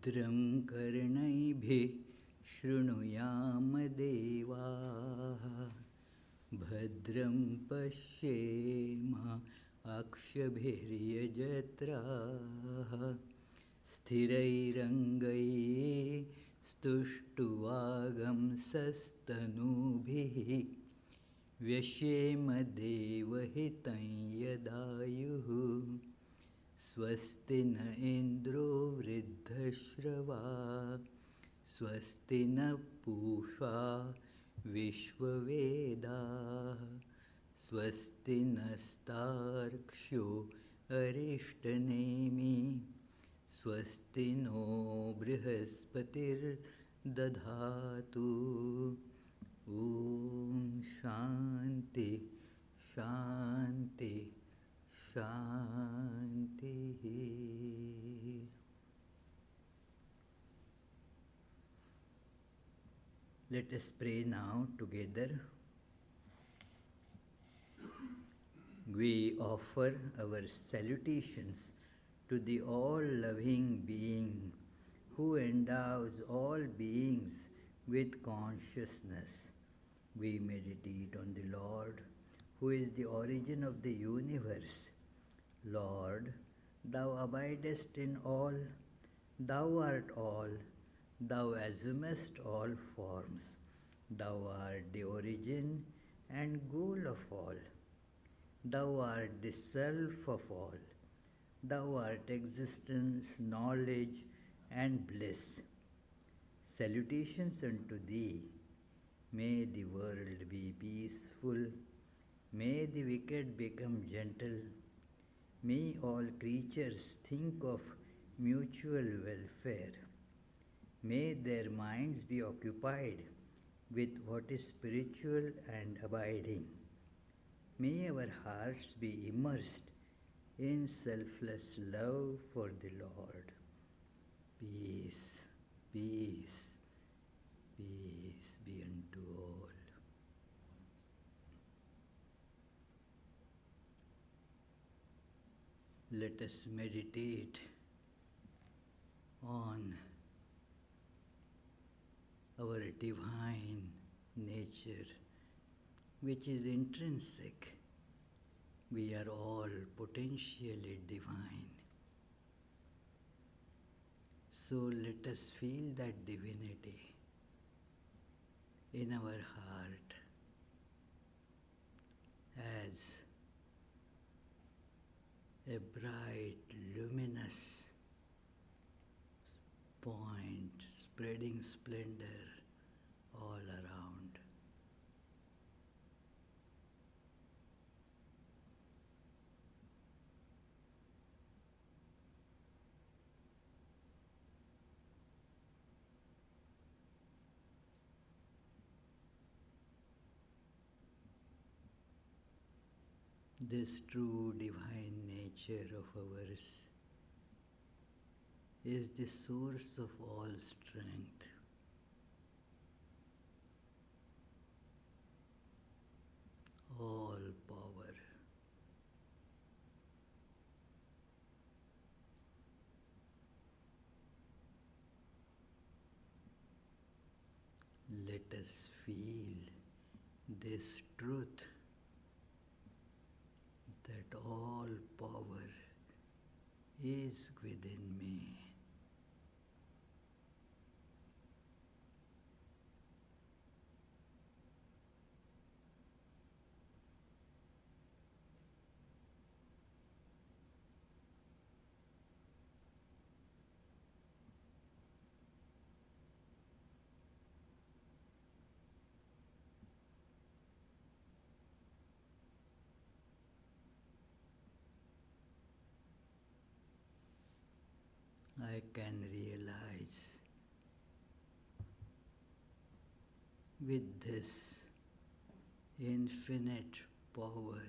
भद्रं कर्णैभिः शृणुयाम देवाः भद्रं पश्येम अक्षभिर्यजत्राः स्थिरैरङ्गैः स्तुष्टुवागंसस्तनूभिः व्यशेम देवहितं यदायुः स्वस्ति न इन्द्रो वृद्धश्रवा स्वस्ति न पूषा विश्ववेदाः स्वस्ति नस्तार्क्ष्यो अरिष्टनेमि स्वस्ति नो बृहस्पतिर्दधातु ॐ शान्ति शान्ति शान्तिः. Let us pray now together. We offer our salutations to the all-loving being who endows all beings with consciousness. We meditate on the Lord, who is the origin of the universe. Lord, thou abidest in all, thou art all, thou assumest all forms, thou art the origin and goal of all. Thou art the self of all, thou art existence, knowledge and bliss. Salutations unto thee. May the world be peaceful, may the wicked become gentle, may all creatures think of mutual welfare, may their minds be occupied with what is spiritual and abiding. May our hearts be immersed in selfless love for the Lord. Peace, peace, peace be unto all. Let us meditate on our divine nature, which is intrinsic. We are all potentially divine. So let us feel that divinity in our heart as a bright, luminous point spreading splendor all around. This true divine nature of ours is the source of all strength. All power. Let us feel this truth that all power is within me. I can realize with this infinite power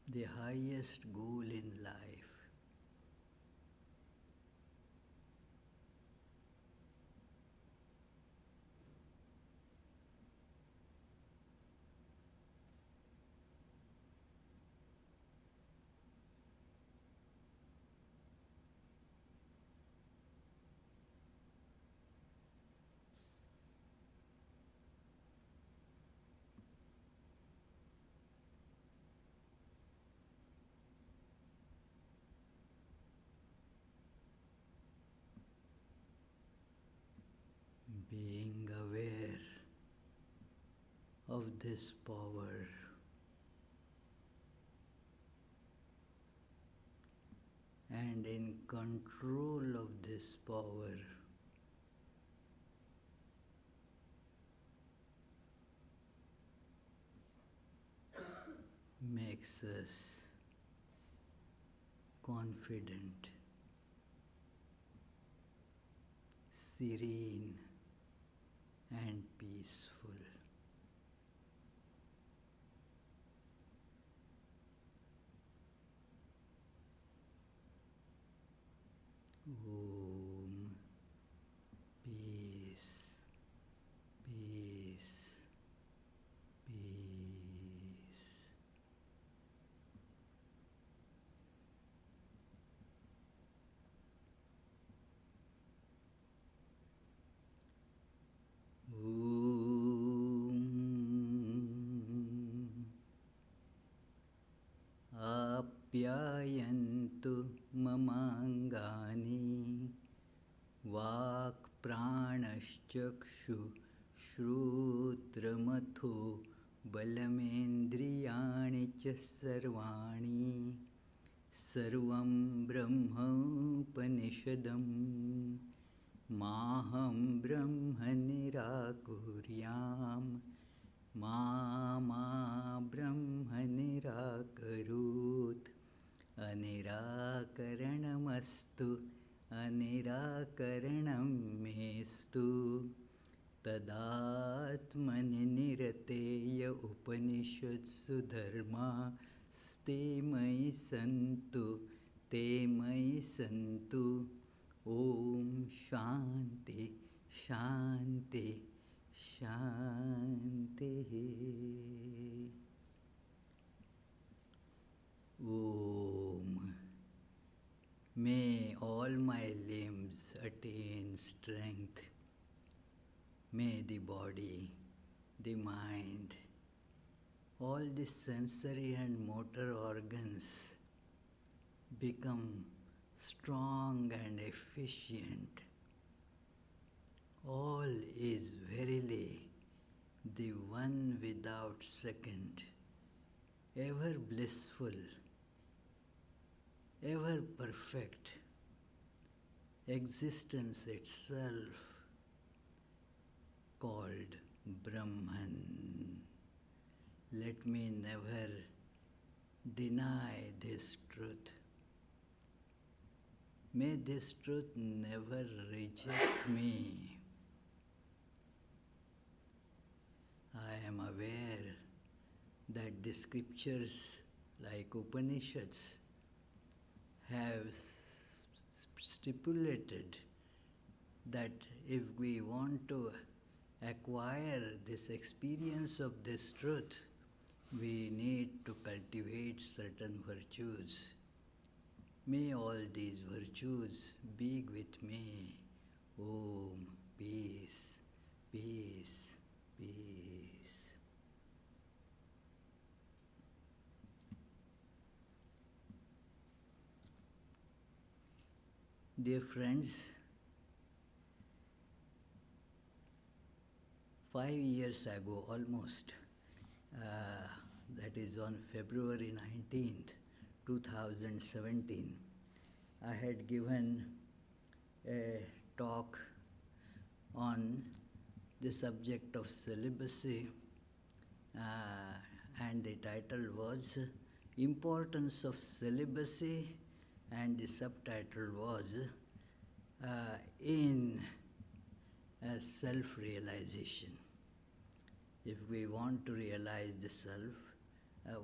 the highest goal in life. being aware of this power, and in control of this power, makes us confident, serene, and peaceful. Om. Peace, peace, peace. आप्यायन्तु ममाङ्गानि वाक्प्राणश्चक्षु श्रोत्रमथो बलमेन्द्रियाणि च सर्वाणि सर्वं ब्रह्मोपनिषदं माहं ब्रह्म निराकुर्याम् मा ब्रह्म निराकरोत् अनिराकरणमस्तु अनिराकरणं मेस्तु तदात्मनि निरतेय उपनिषत्सु धर्मास्ते मयि सन्तु ते मयि सन्तु ॐ शान्ति शान्ति शान्तिः Om. May all my limbs attain strength. May the body, the mind, all the sensory and motor organs become strong and efficient. All is verily the one without second, ever blissful, ever perfect, existence itself called Brahman. Let me never deny this truth. May this truth never reject me. I am aware that the scriptures like Upanishads have stipulated that if we want to acquire this experience of this truth, we need to cultivate certain virtues. May all these virtues be with me. Om. Peace, peace, peace. Dear friends, 5 years ago almost, that is on February 19th, 2017, I had given a talk on the subject of celibacy, and the title was Importance of Celibacy, and the subtitle was in self-realization. If we want to realize the self,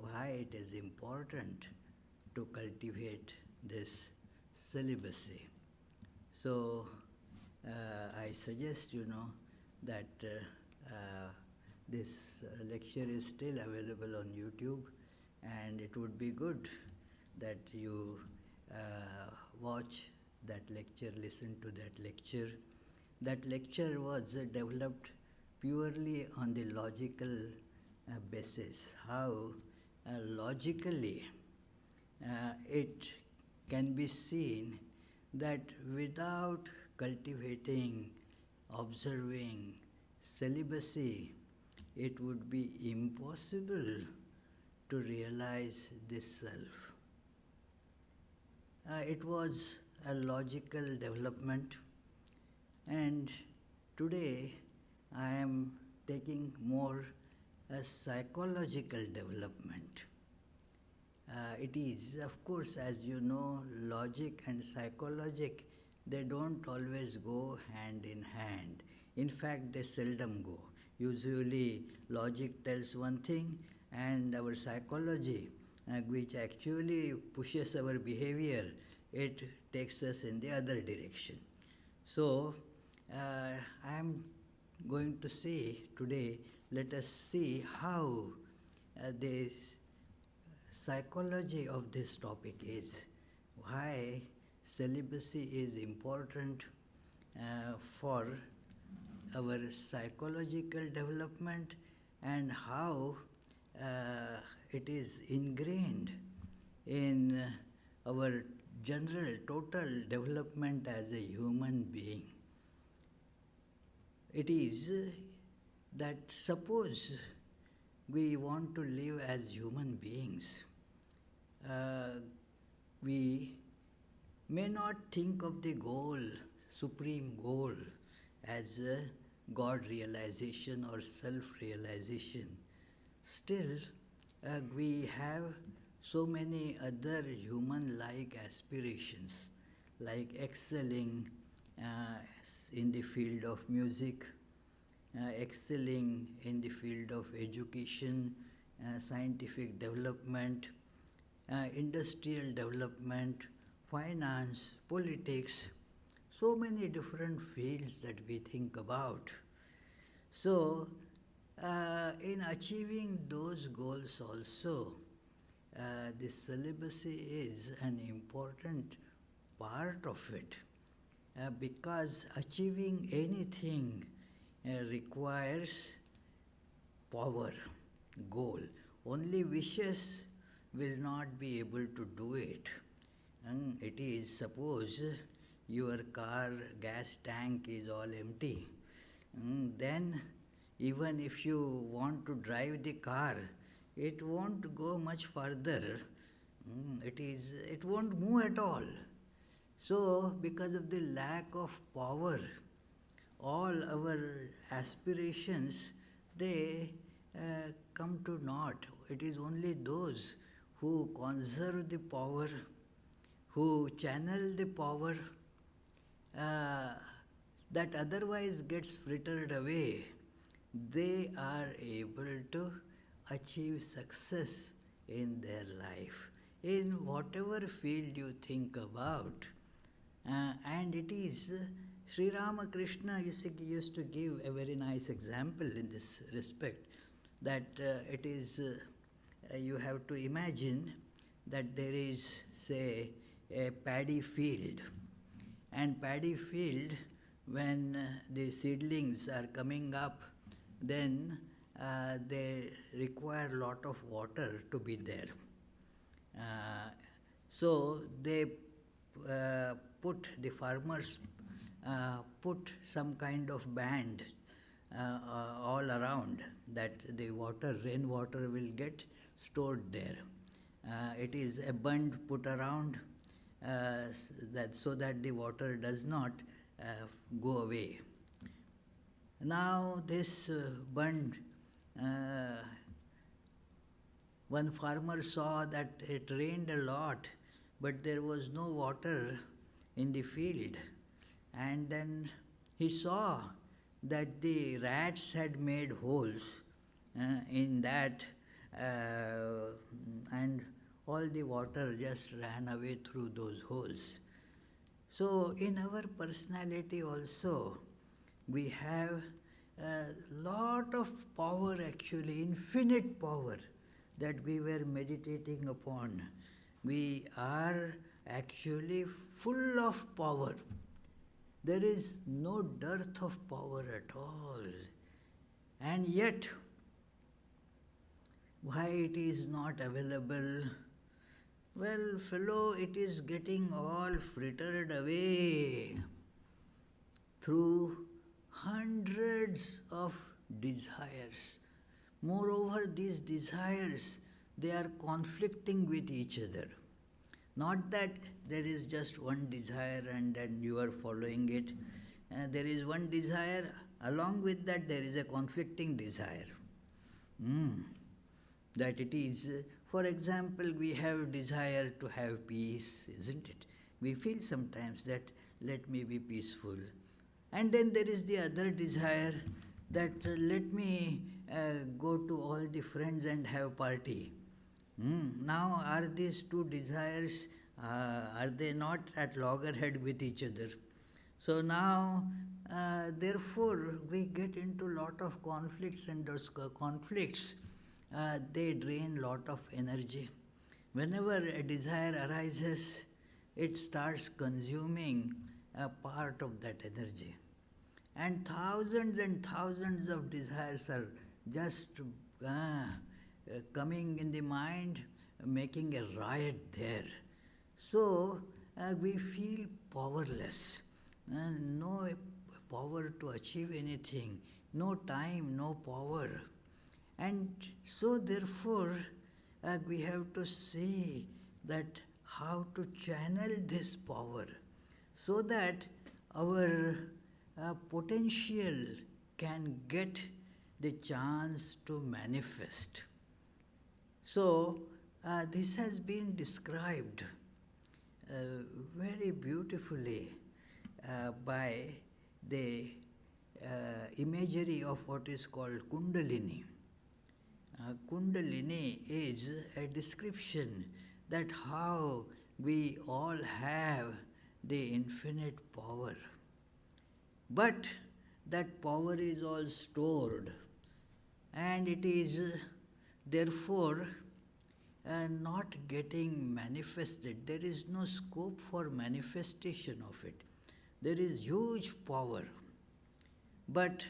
why it is important to cultivate this celibacy. So I suggest that this lecture is still available on YouTube, and it would be good that you watch that lecture, listen to that lecture. That lecture was developed purely on the logical basis, how logically it can be seen that without cultivating observing celibacy, it would be impossible to realize this self. It was a logical development, and today I am taking more a psychological development. It is, of course, as you know, logic and psychologic, they don't always go hand in hand. In fact, they seldom go. Usually, logic tells one thing, and our psychology, which actually pushes our behavior, it takes us in the other direction. So, I am going to say today, let us see how this psychology of this topic is, why celibacy is important for our psychological development, and how it is ingrained in our general total development as a human being. It is that suppose we want to live as human beings, we may not think of the goal, supreme goal, as a God realization or self-realization. Still, we have so many other human-like aspirations, like excelling in the field of music, excelling in the field of education, scientific development, industrial development, finance, politics, so many different fields that we think about. So, in achieving those goals also, this celibacy is an important part of it, because achieving anything requires power, goal. Only wishes will not be able to do it. And it is, suppose your car gas tank is all empty, then even if you want to drive the car, it won't go much further. It won't move at all. So, because of the lack of power, all our aspirations, they come to naught. It is only those who conserve the power, who channel the power that otherwise gets frittered away, they are able to achieve success in their life, in whatever field you think about. And it is Sri Ramakrishna used to give a very nice example in this respect, that it is, you have to imagine that there is, say, a paddy field. And paddy field, when the seedlings are coming up, then they require a lot of water to be there. So they the farmers put some kind of band all around, that the rainwater will get stored there. It is a bund put around so that the water does not go away. Now this bund, one farmer saw that it rained a lot, but there was no water in the field. And then he saw that the rats had made holes in that, and all the water just ran away through those holes. So in our personality also, we have a lot of power, actually, infinite power, that we were meditating upon. We are actually full of power. There is no dearth of power at all. And yet, why it is not available? Well, fellow, it is getting all frittered away through hundreds of desires. Moreover, these desires, they are conflicting with each other. Not that there is just one desire and then you are following it. There is one desire, along with that there is a conflicting desire. That it is, for example, we have desire to have peace, isn't it? We feel sometimes that let me be peaceful. And then there is the other desire that let me go to all the friends and have party. Now, are these two desires, are they not at loggerhead with each other? So now, therefore, we get into lot of conflicts, and those conflicts, they drain lot of energy. Whenever a desire arises, it starts consuming a part of that energy. And thousands of desires are just coming in the mind, making a riot there. So we feel powerless, no power to achieve anything, no time, no power. And so therefore we have to see that how to channel this power so that our potential can get the chance to manifest. So this has been described very beautifully by the imagery of what is called Kundalini. Kundalini is a description that how we all have the infinite power. But that power is all stored, and it is therefore not getting manifested. There is no scope for manifestation of it. There is huge power. But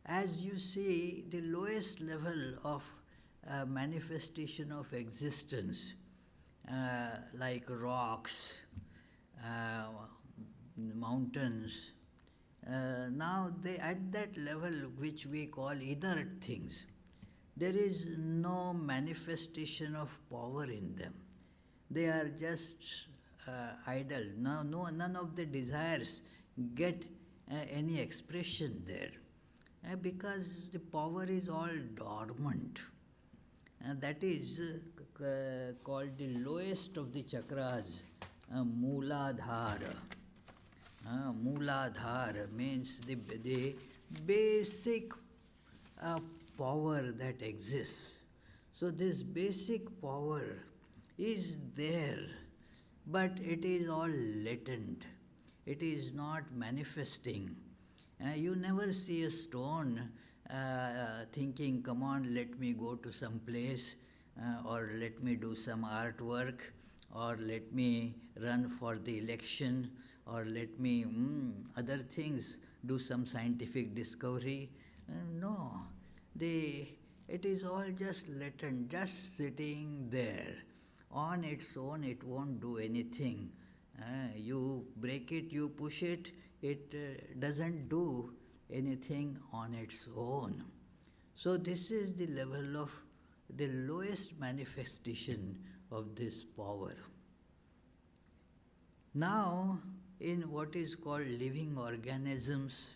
as you see, the lowest level of manifestation of existence, like rocks, mountains, now they at that level which we call inert things, there is no manifestation of power in them. They are just idle. Now, none of the desires get any expression there because the power is all dormant. That is called the lowest of the chakras, Mooladhara. Mooladhara means the basic power that exists. So this basic power is there, but it is all latent. It is not manifesting. You never see a stone thinking, come on, let me go to some place, or let me do some artwork, or let me run for the election, or let me other things, do some scientific discovery. No, it is all just latent, just sitting there. On its own, it won't do anything. You break it, you push it, it doesn't do anything on its own. So this is the level of the lowest manifestation of this power. Now, in what is called living organisms,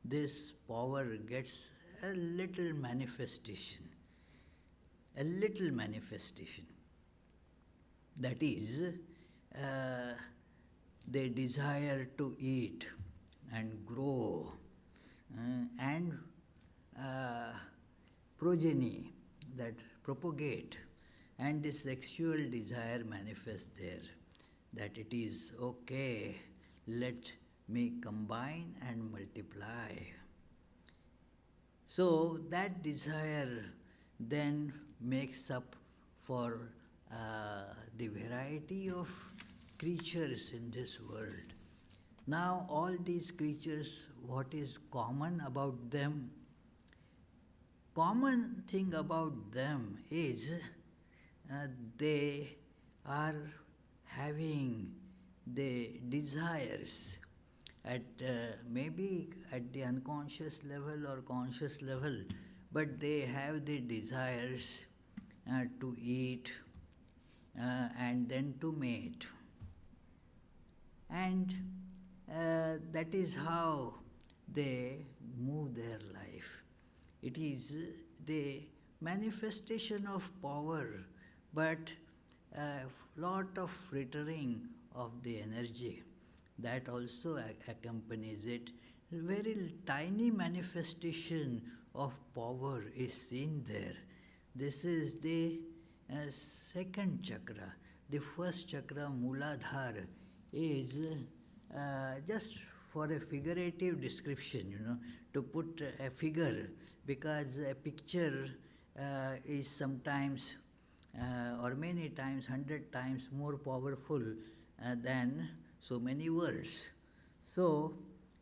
this power gets a little manifestation. A little manifestation. That is, they desire to eat and grow and progeny, that propagate, and the sexual desire manifests there, that it is okay, let me combine and multiply. So that desire then makes up for the variety of creatures in this world. Now all these creatures, what is common about them? Common thing about them is they are having the desires at maybe at the unconscious level or conscious level, but they have the desires to eat and then to mate. And that is how they move their life. It is the manifestation of power, but a lot of frittering of the energy that also accompanies it. Very tiny manifestation of power is seen there. This is the second chakra. The first chakra, Muladhara, is just for a figurative description, to put a figure, because a picture is sometimes or many times, 100 times more powerful than so many words. So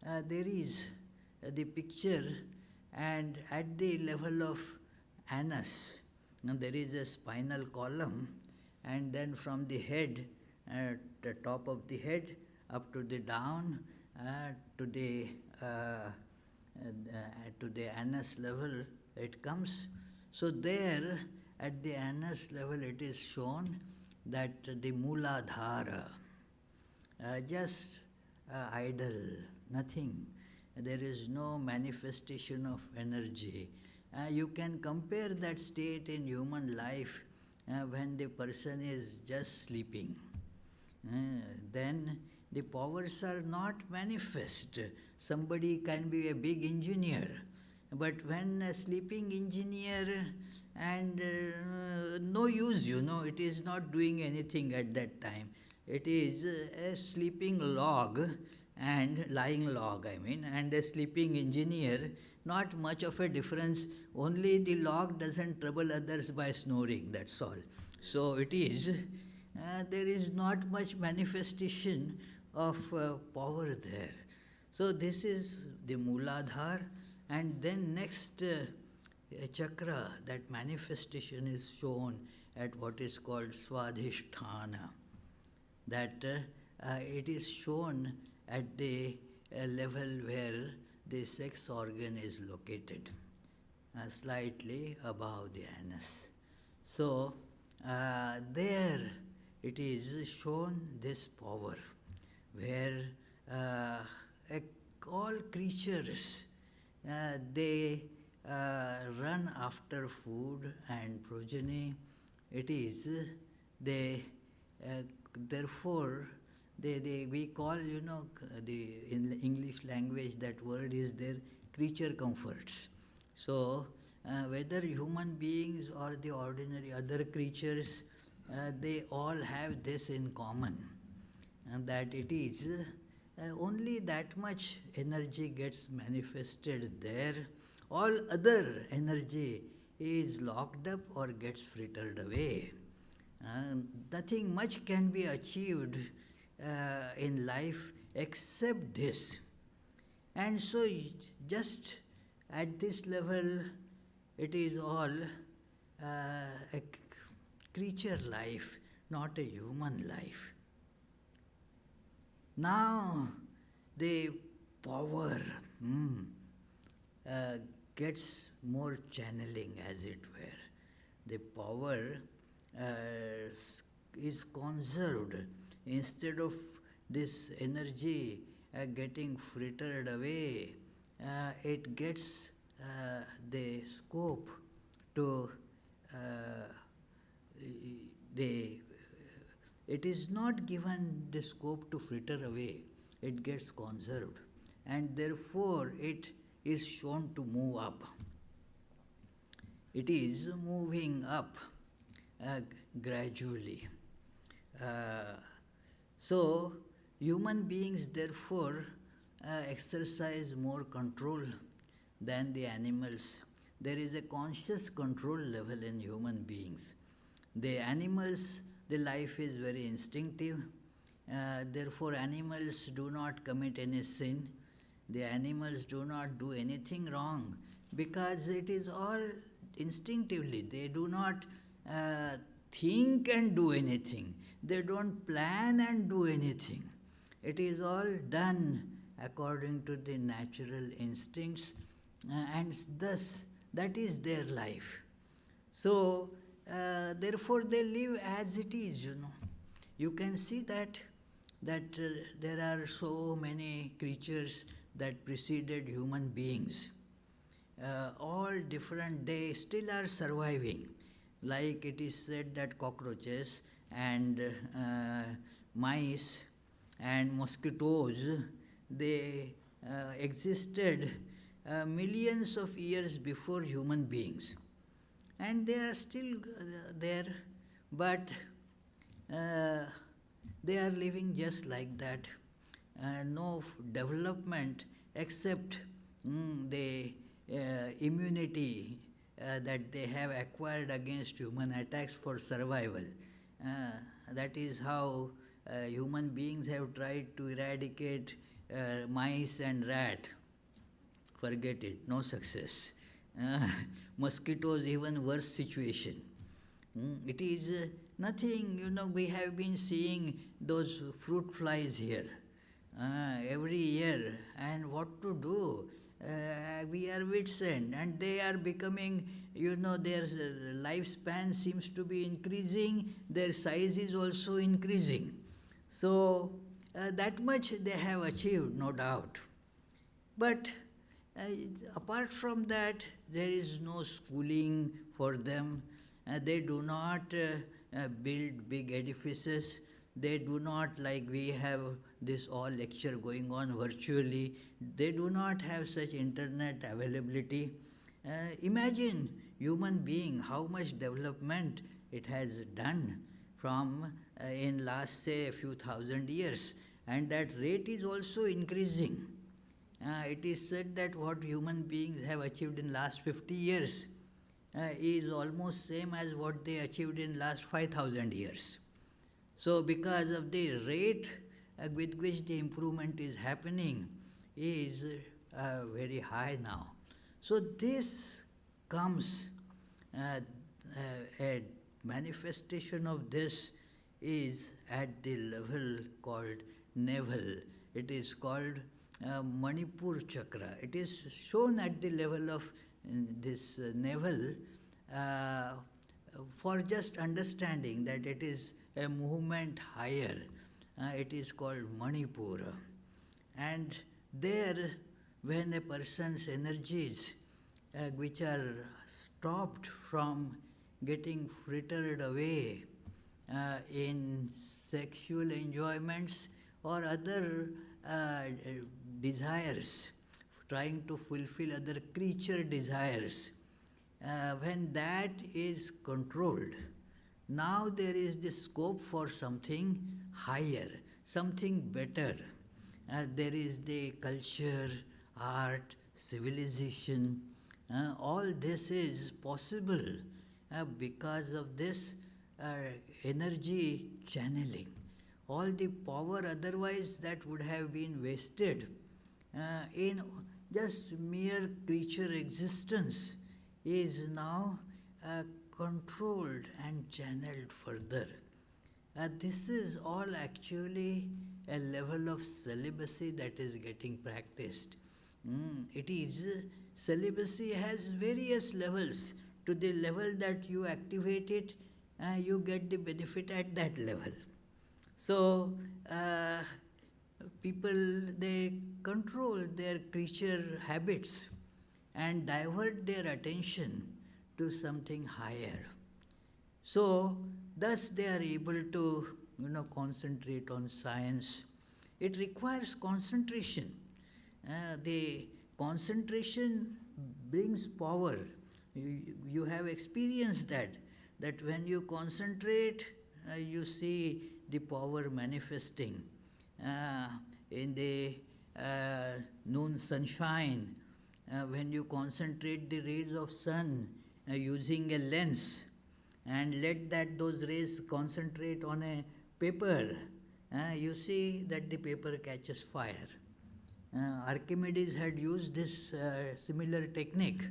there is the picture, and at the level of anus, there is a spinal column, and then from the head, the top of the head, up to the down, to the anus level it comes. So there, at the anus level, it is shown that the Muladhara, just idle, nothing. There is no manifestation of energy. You can compare that state in human life when the person is just sleeping. Then the powers are not manifest. Somebody can be a big engineer, but when a sleeping engineer, and no use, it is not doing anything at that time. It is a sleeping log, and lying log, and a sleeping engineer, not much of a difference, only the log doesn't trouble others by snoring, that's all. So it is, there is not much manifestation of power there. So this is the Muladhar, and then next chakra, that manifestation is shown at what is called Swadhisthana. That it is shown at the level where the sex organ is located, slightly above the anus. So there it is shown this power, where all creatures, they run after food and progeny. It is they therefore we call, in English language, that word is their creature comforts. So whether human beings or the ordinary other creatures, they all have this in common, and that it is only that much energy gets manifested there. All other energy is locked up or gets frittered away. Nothing much can be achieved in life except this. And so just at this level, it is all a creature life, not a human life. Now the power gets more channeling, as it were. The power is conserved. Instead of this energy getting frittered away, it gets the scope to it is not given the scope to fritter away, it gets conserved, and therefore it is shown to move up. It is moving up gradually. So human beings therefore exercise more control than the animals. There is a conscious control level in human beings. The animals, the life is very instinctive. Therefore animals do not commit any sin. The animals do not do anything wrong, because it is all instinctively. They do not think and do anything. They don't plan and do anything. It is all done according to the natural instincts, and thus that is their life. So, therefore, they live as it is. You can see that there are so many creatures that preceded human beings. All different, they still are surviving. Like it is said that cockroaches and mice and mosquitoes, they existed millions of years before human beings, and they are still there, but uh, they are living just like that. No development except the immunity that they have acquired against human attacks for survival. Uh, that is how human beings have tried to eradicate mice and rat. Forget it, no success. Uh, Mosquitoes, even worse situation. It is nothing, we have been seeing those fruit flies here every year, and what to do? We are wits end, and they are becoming, their lifespan seems to be increasing, their size is also increasing. So, that much they have achieved, no doubt. But uh, apart from that, there is no schooling for them. They do not build big edifices. They do not, like we have this all lecture going on virtually, they do not have such internet availability. Imagine human being, how much development it has done from in last say a few thousand years, and that rate is also increasing. It is said that what human beings have achieved in last 50 years is almost same as what they achieved in last 5,000 years. So because of the rate with which the improvement is happening is very high now. So this comes, a manifestation of this is at the level called navel. It is called Manipur chakra. It is shown at the level of this navel for just understanding that it is a movement higher. It is called Manipur. And there, when a person's energies, which are stopped from getting frittered away in sexual enjoyments or other desires, trying to fulfill other creature desires, when that is controlled, now there is the scope for something higher, something better. There is the culture, art, civilization. All this is possible because of this energy channeling. All the power otherwise that would have been wasted in just mere creature existence is now controlled and channeled further. This is all actually a level of celibacy that is getting practiced. It is, celibacy has various levels. To the level that you activate it, you get the benefit at that level. So, people, they control their creature habits and divert their attention to something higher. So, thus they are able to, concentrate on science. It requires concentration. The concentration brings power. You have experienced that when you concentrate, you see the power manifesting. In the noon sunshine, when you concentrate the rays of sun using a lens and let those rays concentrate on a paper, you see that the paper catches fire. Archimedes had used this similar technique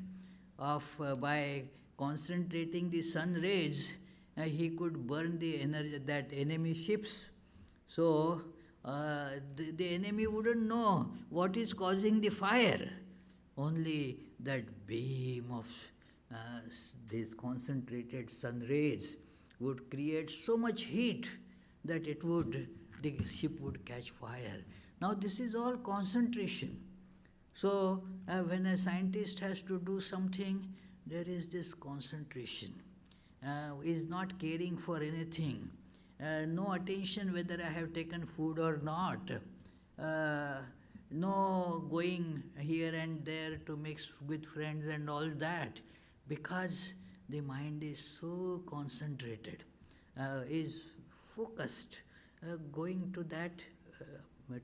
of by concentrating the sun rays, he could burn the enemy ships. So the enemy wouldn't know what is causing the fire. Only that beam of these concentrated sun rays would create so much heat that the ship would catch fire. Now this is all concentration. So when a scientist has to do something, there is this concentration. Is not caring for anything. No attention whether I have taken food or not. No going here and there to mix with friends and all that, because the mind is so concentrated, is focused, going to that,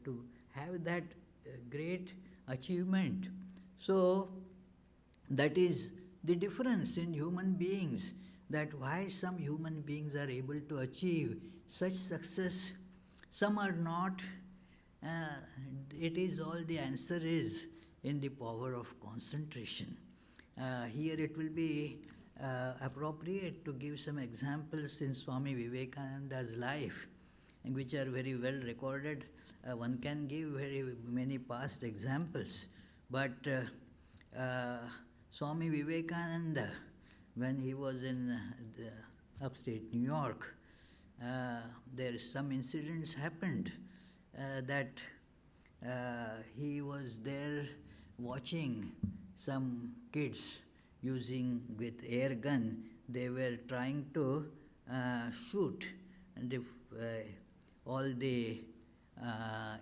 to have that great achievement. So that is the difference in human beings, that why some human beings are able to achieve such success, some are not. It is all, the answer is in the power of concentration. Here it will be appropriate to give some examples in Swami Vivekananda's life, which are very well recorded. One can give very many past examples, but Swami Vivekananda, when he was in upstate New York, there some incidents happened that he was there watching some kids using with air gun. They were trying to shoot, and all the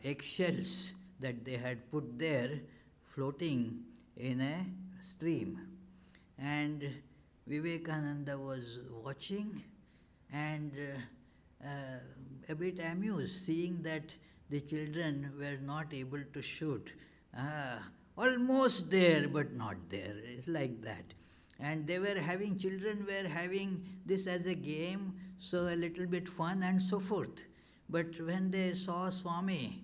eggshells that they had put there floating in a stream. And Vivekananda was watching and a bit amused, seeing that the children were not able to shoot. Almost there, but not there. It's like that. And children were having this as a game, so a little bit fun and so forth. But when they saw Swami,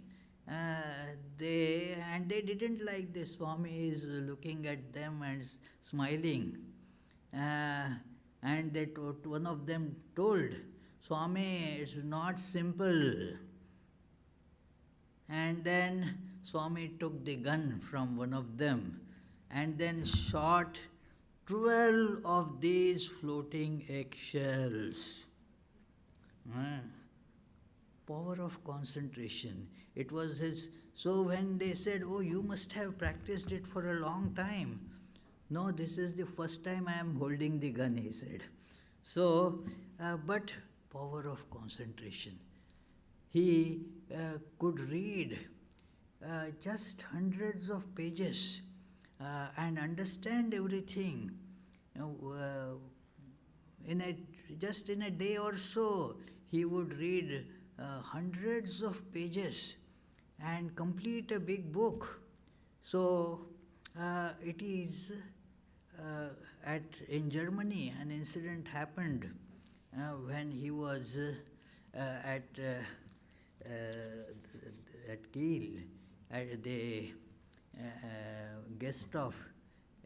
they didn't like this. Swami is looking at them and smiling. And one of them told, Swami, it's not simple. And then Swami took the gun from one of them and then shot 12 of these floating eggshells. Power of concentration. It was his. So when they said, oh, you must have practiced it for a long time. No, this is the first time I am holding the gun, he said. So, but power of concentration. He could read just hundreds of pages and understand everything. Just in a day or so, he would read hundreds of pages and complete a big book. So it is in Germany, an incident happened when he was at Kiel, the guest of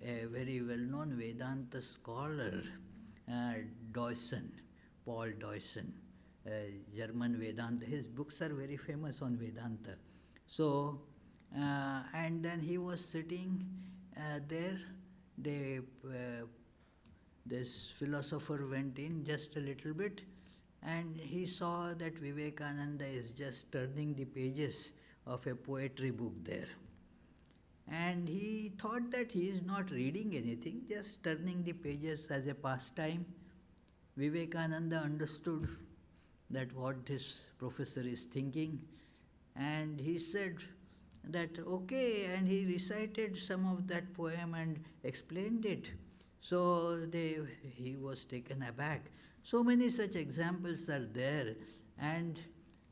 a very well-known Vedanta scholar, Paul Deussen, German Vedanta. His books are very famous on Vedanta. So, and then he was sitting there. This philosopher went in just a little bit, and he saw that Vivekananda is just turning the pages of a poetry book there. And he thought that he is not reading anything, just turning the pages as a pastime. Vivekananda understood that what this professor is thinking, and he said that, okay, and he recited some of that poem and explained it. So he was taken aback. So many such examples are there, and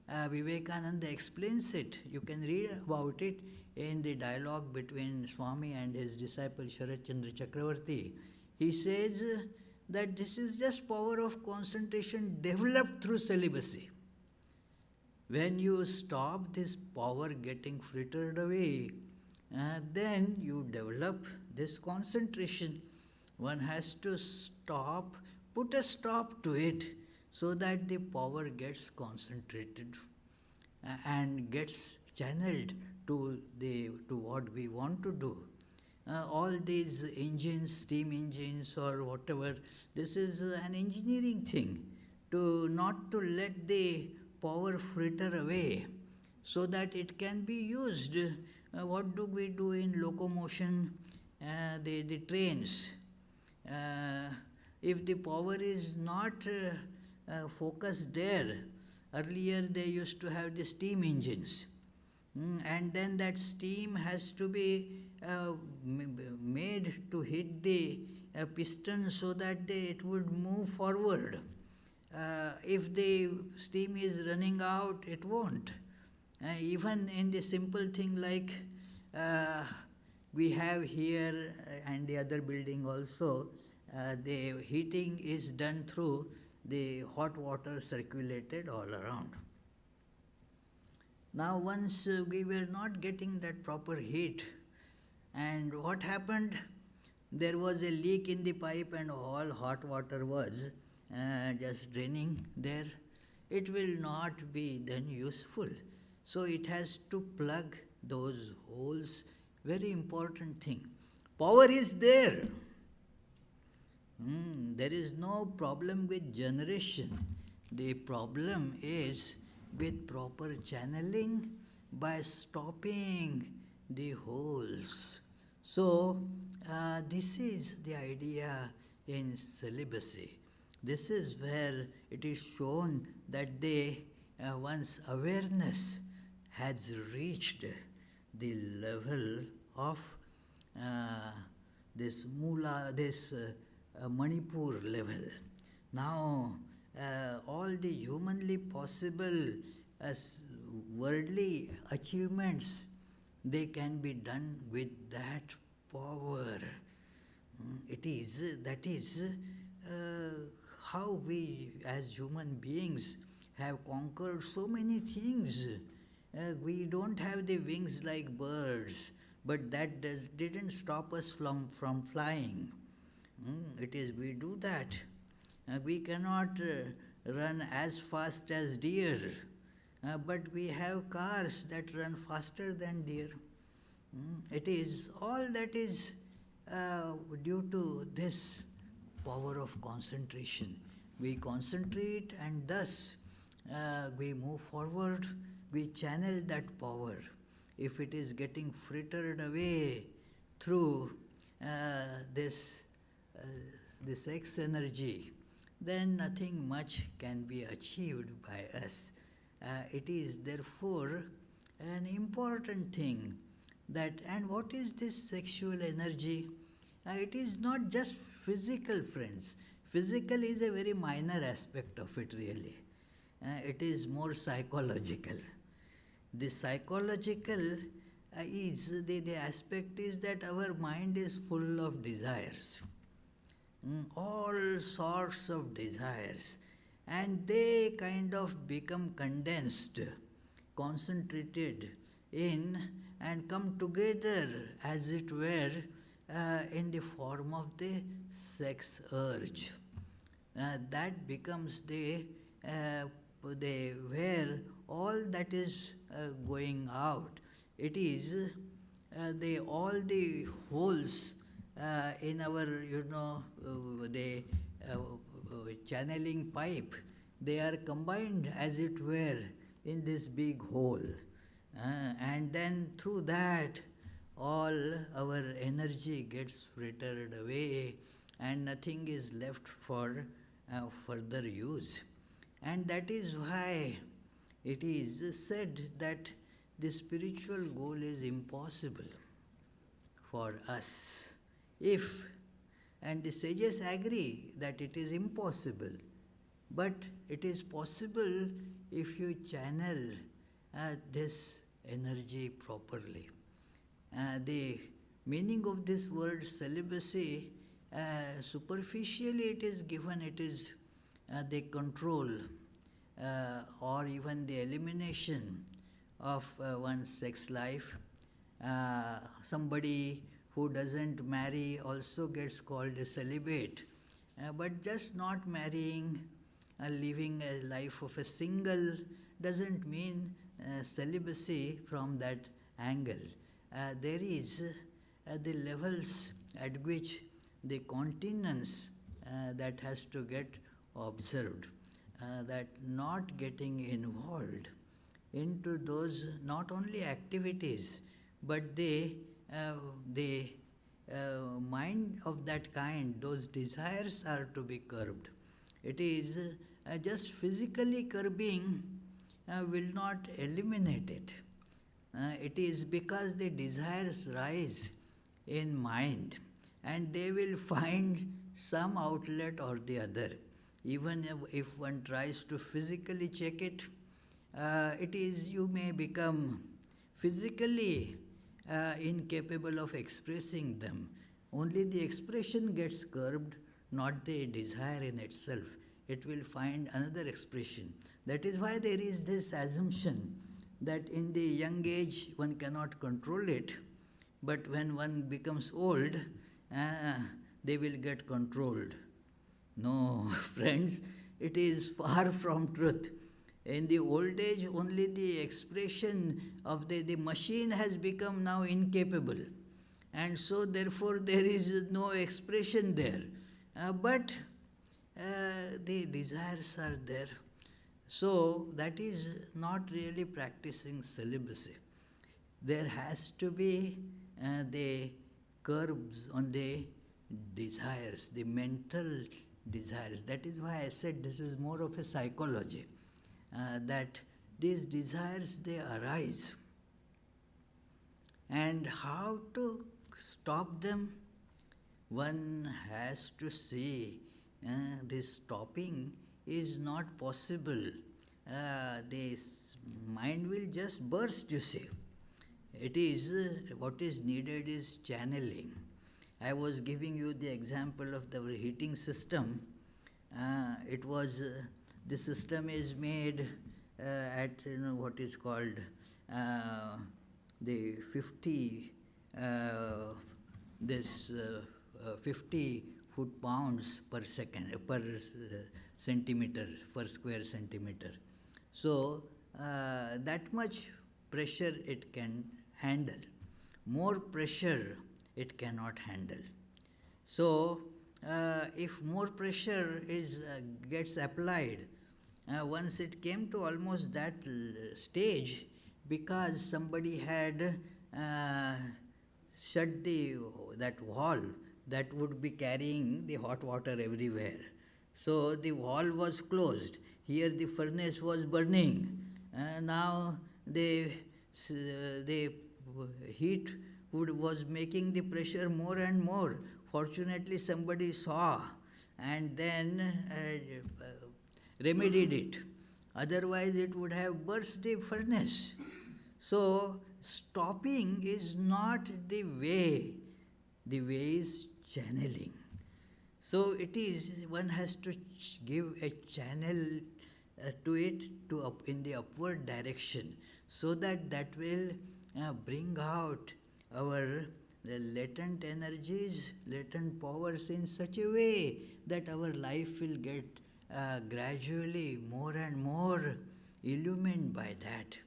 Vivekananda explains it. You can read about it in the dialogue between Swami and his disciple Sharat Chandra Chakravarti. He says that this is just power of concentration developed through celibacy. When you stop this power getting frittered away, then you develop this concentration. One has to put a stop to it, so that the power gets concentrated. and gets channeled to what we want to do. All these engines, steam engines or whatever, this is an engineering thing to not to let the power fritter away so that it can be used. What do we do in locomotion? The trains. Uh, if the power is not focused there, earlier they used to have the steam engines. And then that steam has to be made to hit the piston so that it would move forward. If the steam is running out, it won't. Even in the simple thing like uh, we have here and the other building also, the heating is done through the hot water circulated all around. Now, once we were not getting that proper heat, and what happened? There was a leak in the pipe, and all hot water was just draining there. It will not be then useful. So, it has to plug those holes. Very important thing. Power is there. There is no problem with generation. The problem is with proper channeling by stopping the holes. So, this is the idea in celibacy. This is where it is shown that one's awareness has reached the level of this Manipur level. Now, all the humanly possible worldly achievements, they can be done with that power. That is how we as human beings have conquered so many things. We don't have the wings like birds, but that didn't stop us from flying. It is we do that. We cannot run as fast as deer, but we have cars that run faster than deer. It is all that is due to this power of concentration. We concentrate and thus we move forward, we channel that power. If it is getting frittered away through this X energy, then nothing much can be achieved by us. It is therefore an important thing that, and what is this sexual energy? It is not just physical, friends. Physical is a very minor aspect of it, really. It is more psychological. The psychological is the aspect is that our mind is full of desires. All sorts of desires, and they kind of become condensed, concentrated in, and come together, as it were, in the form of the sex urge. That becomes where all that is going out. It is all the holes in our, the channeling pipe, they are combined, as it were, in this big hole. And then through that, all our energy gets frittered away and nothing is left for further use. And that is why it is said that the spiritual goal is impossible for us. And the sages agree that it is impossible, but it is possible if you channel this energy properly. The meaning of this word celibacy, superficially it is given, it is the control or even the elimination of one's sex life. Somebody who doesn't marry also gets called a celibate. But just not marrying, living a life of a single, doesn't mean celibacy from that angle. There is the levels at which the continence that has to get observed, that not getting involved into those not only activities but the mind of that kind, those desires are to be curbed. It is just physically curbing will not eliminate it. It is because the desires rise in mind and they will find some outlet or the other. Even if one tries to physically check it, it is you may become physically incapable of expressing them. Only the expression gets curbed, not the desire in itself. It will find another expression. That is why there is this assumption that in the young age one cannot control it, but when one becomes old, they will get controlled. No, friends, it is far from truth. In the old age, only the expression of the machine has become now incapable. And so, therefore, there is no expression there. But the desires are there. So, that is not really practicing celibacy. There has to be the curbs on the desires, the mental desires. That is why I said this is more of a psychology. That these desires, they arise. And how to stop them? One has to see this stopping is not possible. This mind will just burst, you see. It is, what is needed is channeling. I was giving you the example of the heating system. It was, the system is made at what is called the 50, 50 foot-pounds per second, per centimeter, per square centimeter. So that much pressure it can handle. More pressure it cannot handle. So if more pressure gets applied, once it came to almost that stage, because somebody had shut that valve that would be carrying the hot water everywhere. So the valve was closed. Here the furnace was burning. Now the heat was making the pressure more and more. Fortunately, somebody saw and then remedied it. Otherwise, it would have burst the furnace. So, stopping is not the way. The way is channeling. So, it is, one has to give a channel to it in the upward direction, so that that will bring out our latent energies, latent powers in such a way that our life will get gradually more and more illumined by that.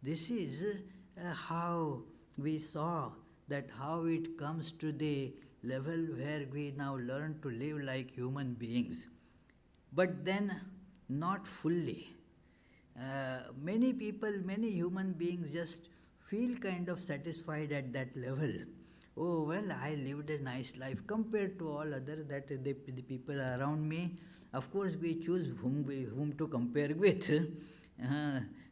This is how we saw that how it comes to the level where we now learn to live like human beings. But then not fully. Many people, many human beings just feel kind of satisfied at that level. Oh, well, I lived a nice life compared to all other that the people around me. Of course, we choose whom to compare with.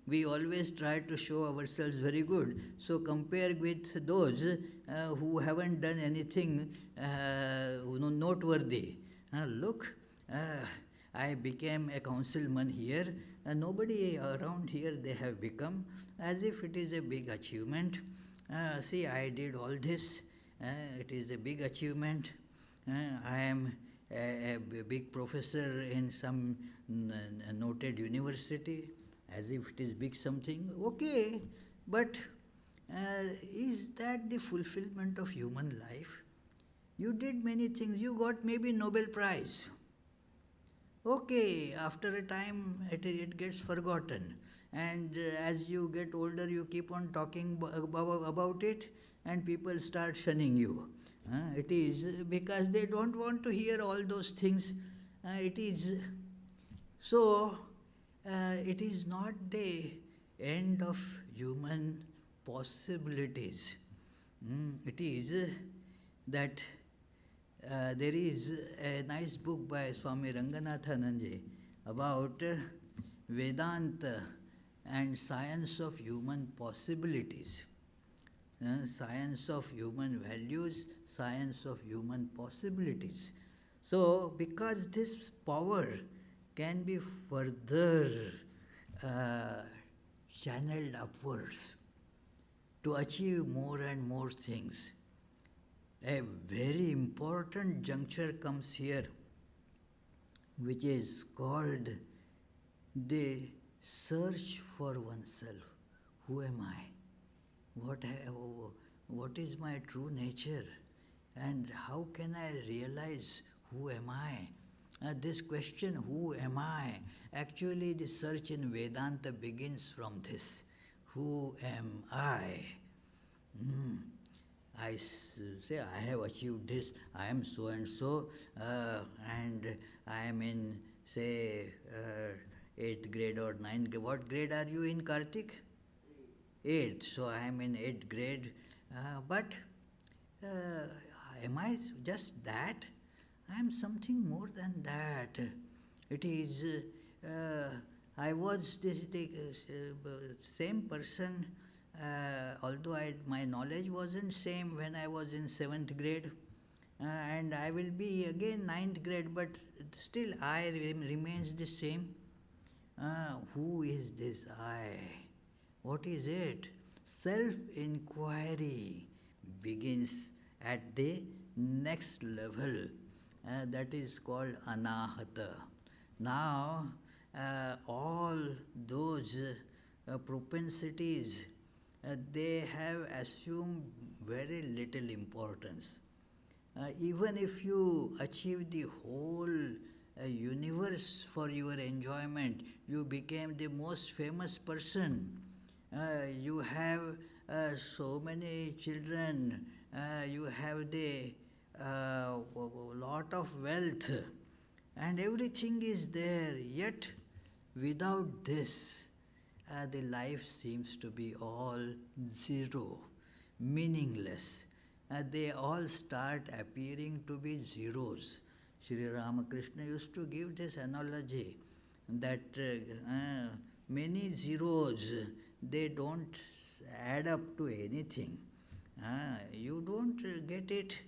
We always try to show ourselves very good. So compare with those who haven't done anything noteworthy. Look, I became a councilman here. Nobody around here they have become, as if it is a big achievement. See, I did all this. It is a big achievement. I am a big professor in some noted university, as if it is big something. Okay, but is that the fulfillment of human life? You did many things. You got maybe Nobel Prize. Okay, after a time it gets forgotten. and as you get older, you keep on talking about it, and people start shunning you. It is because they don't want to hear all those things. It is so, it is not the end of human possibilities. It is that there is a nice book by Swami Ranganathananje about Vedanta and science of human possibilities, science of human values, science of human possibilities. So, because this power can be further uh, channeled upwards to achieve more and more things, a very important juncture comes here, which is called the search for oneself. Who am I? What is my true nature? And how can I realize who am I? This question, who am I? Actually, the search in Vedanta begins from this. Who am I? Say, I have achieved this, I am so and so, and I am in, say, 8th grade or 9th grade. What grade are you in, Karthik? 8th. So I am in 8th grade. But am I just that? I am something more than that. It is, I was the same person, although my knowledge wasn't same when I was in 7th grade. And I will be again 9th grade, but still I remains the same. Who is this I? What is it? Self-inquiry begins at the next level, that is called anahata. Now, all those propensities, they have assumed very little importance. Even if you achieve the whole universe for your enjoyment, you became the most famous person. You have so many children, you have the lot of wealth, and everything is there. Yet, without this, the life seems to be all zero, meaningless. They all start appearing to be zeros. Sri Ramakrishna used to give this analogy that many zeros, they don't add up to anything. You don't get it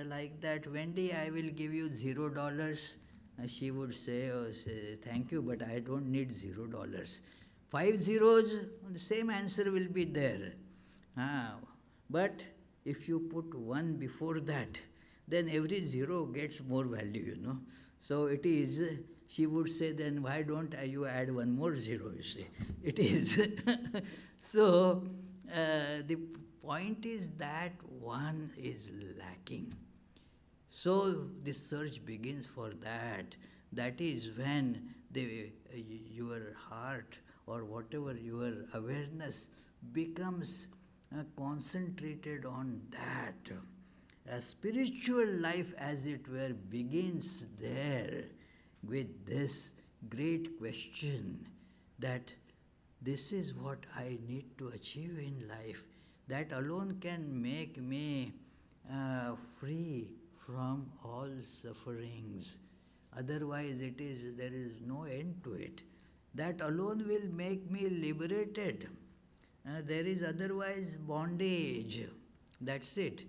like that. Wendy, I will give you $0. She would say, thank you, but I don't need $0. 5 zeros, the same answer will be there. But if you put 1 before that, then every zero gets more value, So it is, she would say, then why don't you add 1 more zero, you see. It is. So the point is that one is lacking. So the search begins for that. That is when your heart or whatever your awareness becomes concentrated on that. A spiritual life, as it were, begins there with this great question that this is what I need to achieve in life. That alone can make me free from all sufferings. Otherwise, there is no end to it. That alone will make me liberated. There is otherwise bondage. That's it.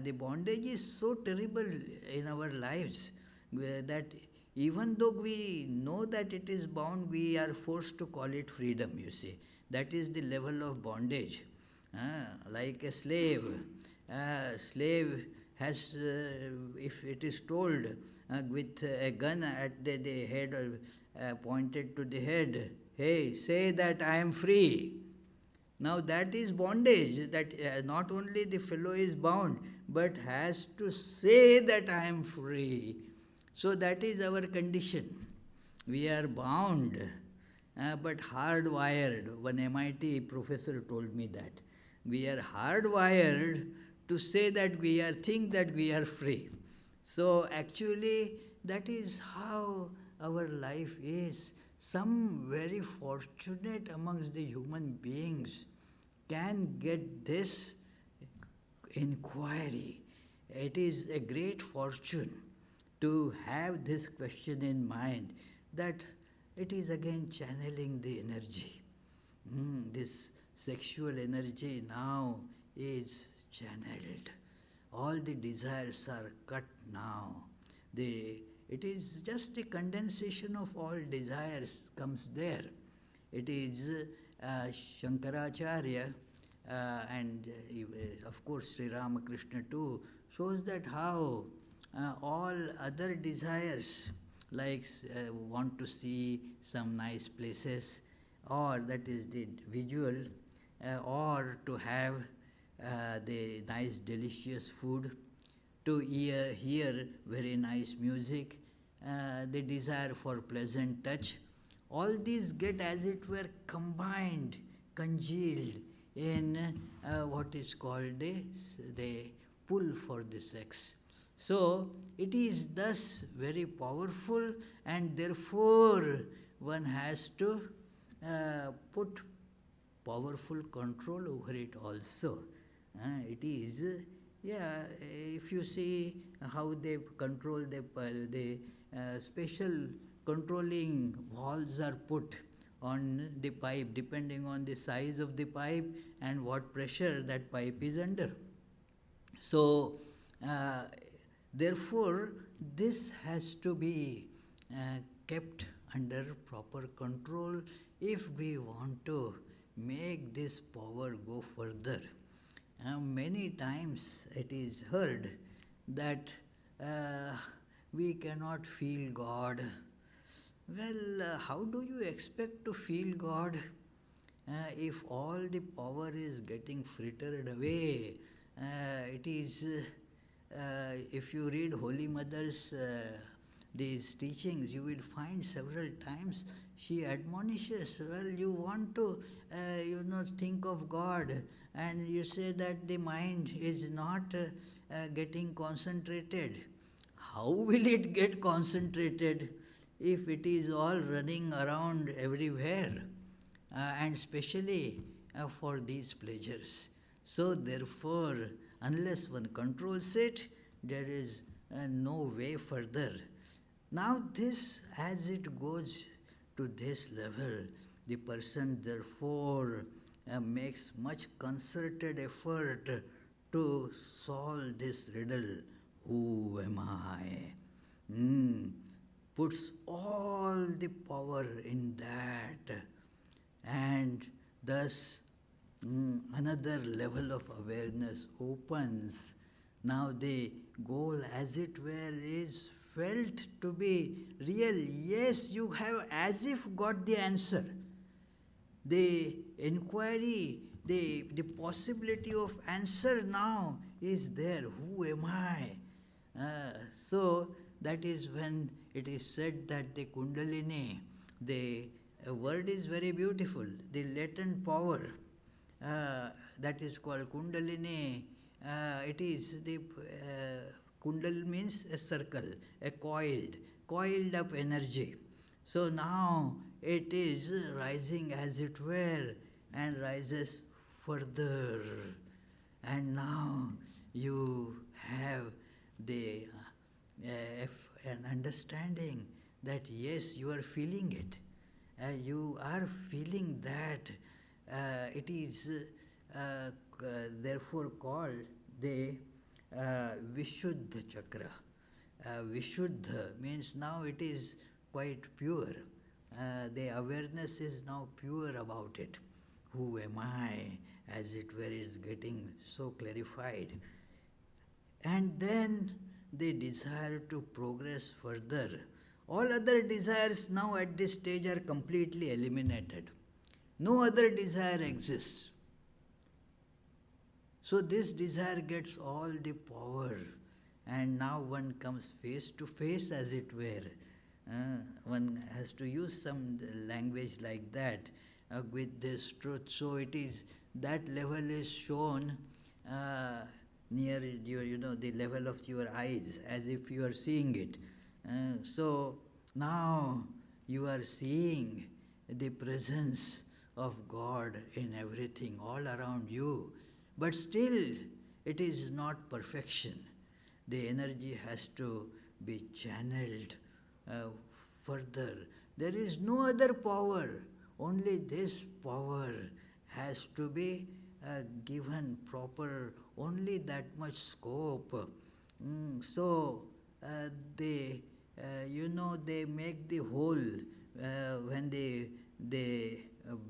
The bondage is so terrible in our lives that even though we know that it is bound, we are forced to call it freedom, you see. That is the level of bondage. Like a slave. Slave has, if it is told with a gun at the head or pointed to the head, hey, say that I am free. Now that is bondage, that not only the fellow is bound, but has to say that I am free. So that is our condition. We are bound but hardwired. One MIT professor told me that. We are hardwired to say that we are, think that we are free. So actually, that is how our life is. Some very fortunate amongst the human beings can get this inquiry. It is a great fortune to have this question in mind, that it is again channeling the energy. This sexual energy now is channeled. All the desires are cut now. It is just a condensation of all desires comes there. It is Shankaracharya and of course Sri Ramakrishna too shows that how all other desires, like want to see some nice places, or that is the visual, or to have the nice delicious food, to hear very nice music, the desire for pleasant touch, all these get as it were combined, congealed in what is called the pull for the sex. So it is thus very powerful, and therefore one has to put powerful control over it also. It is, if you see how they control the special controlling valves are put on the pipe depending on the size of the pipe and what pressure that pipe is under. So, therefore, this has to be kept under proper control if we want to make this power go further. Many times it is heard that we cannot feel God. Well, how do you expect to feel God if all the power is getting frittered away? It is, if you read Holy Mother's these teachings, you will find several times she admonishes, well, you want to, think of God, and you say that the mind is not getting concentrated. How will it get concentrated if it is all running around everywhere, and especially for these pleasures? So therefore, unless one controls it, there is no way further. Now this, as it goes to this level, the person therefore makes much concerted effort to solve this riddle, who am I? Puts all the power in that, and thus another level of awareness opens. Now the goal, as it were, is felt to be real. Yes, you have as if got the answer. The inquiry, the possibility of answer now is there. Who am I? So that is when it is said that the Kundalini, the word is very beautiful, the latent power, that is called Kundalini. It is the Kundal means a circle, a coiled up energy. So now it is rising as it were, and rises further. And now you have the an understanding that yes, you are feeling it. You are feeling that it is therefore called the Vishuddha chakra. Vishuddha means now it is quite pure. The awareness is now pure about it. Who am I? As it were, is getting so clarified. And then the desire to progress further. All other desires now at this stage are completely eliminated. No other desire exists. So this desire gets all the power, and now one comes face to face, as it were, One has to use some language like that with this truth. So it is that level is shown uh, near your, the level of your eyes, as if you are seeing it. So now you are seeing the presence of God in everything all around you, but still it is not perfection. The energy has to be channeled uh, further. There is no other power, only this power has to be given proper, only that much scope. So they, they make the hole when the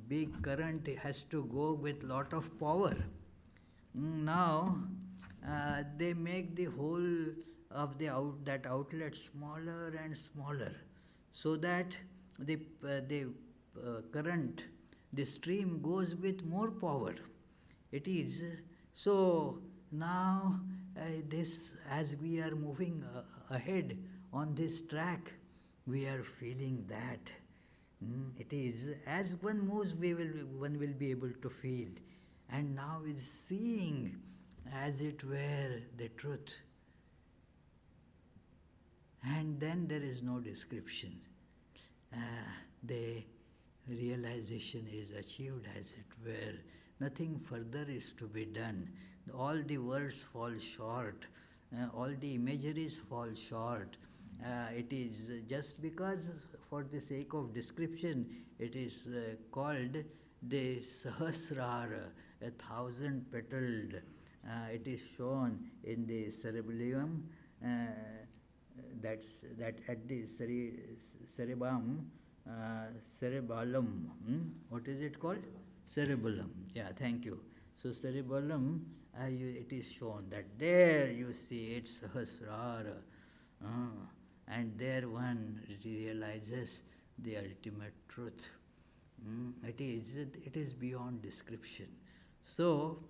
big current has to go with lot of power. Now they make the whole of that outlet smaller and smaller, so that the current, the stream goes with more power. It is so now this, as we are moving ahead on this track, we are feeling that. It is as one moves, one will be able to feel, and now is seeing, as it were, the truth. And then there is no description. The realization is achieved, as it were. Nothing further is to be done. All the words fall short. All the imageries fall short. It is just because, for the sake of description, it is called the Sahasrara, 1,000-petaled. It is shown in the cerebellum, that at the cerebellum, what is it called? Cerebellum. Yeah, thank you. So cerebellum, it is shown that there you see it, Sahasrara. And there one realizes the ultimate truth. It is beyond description. So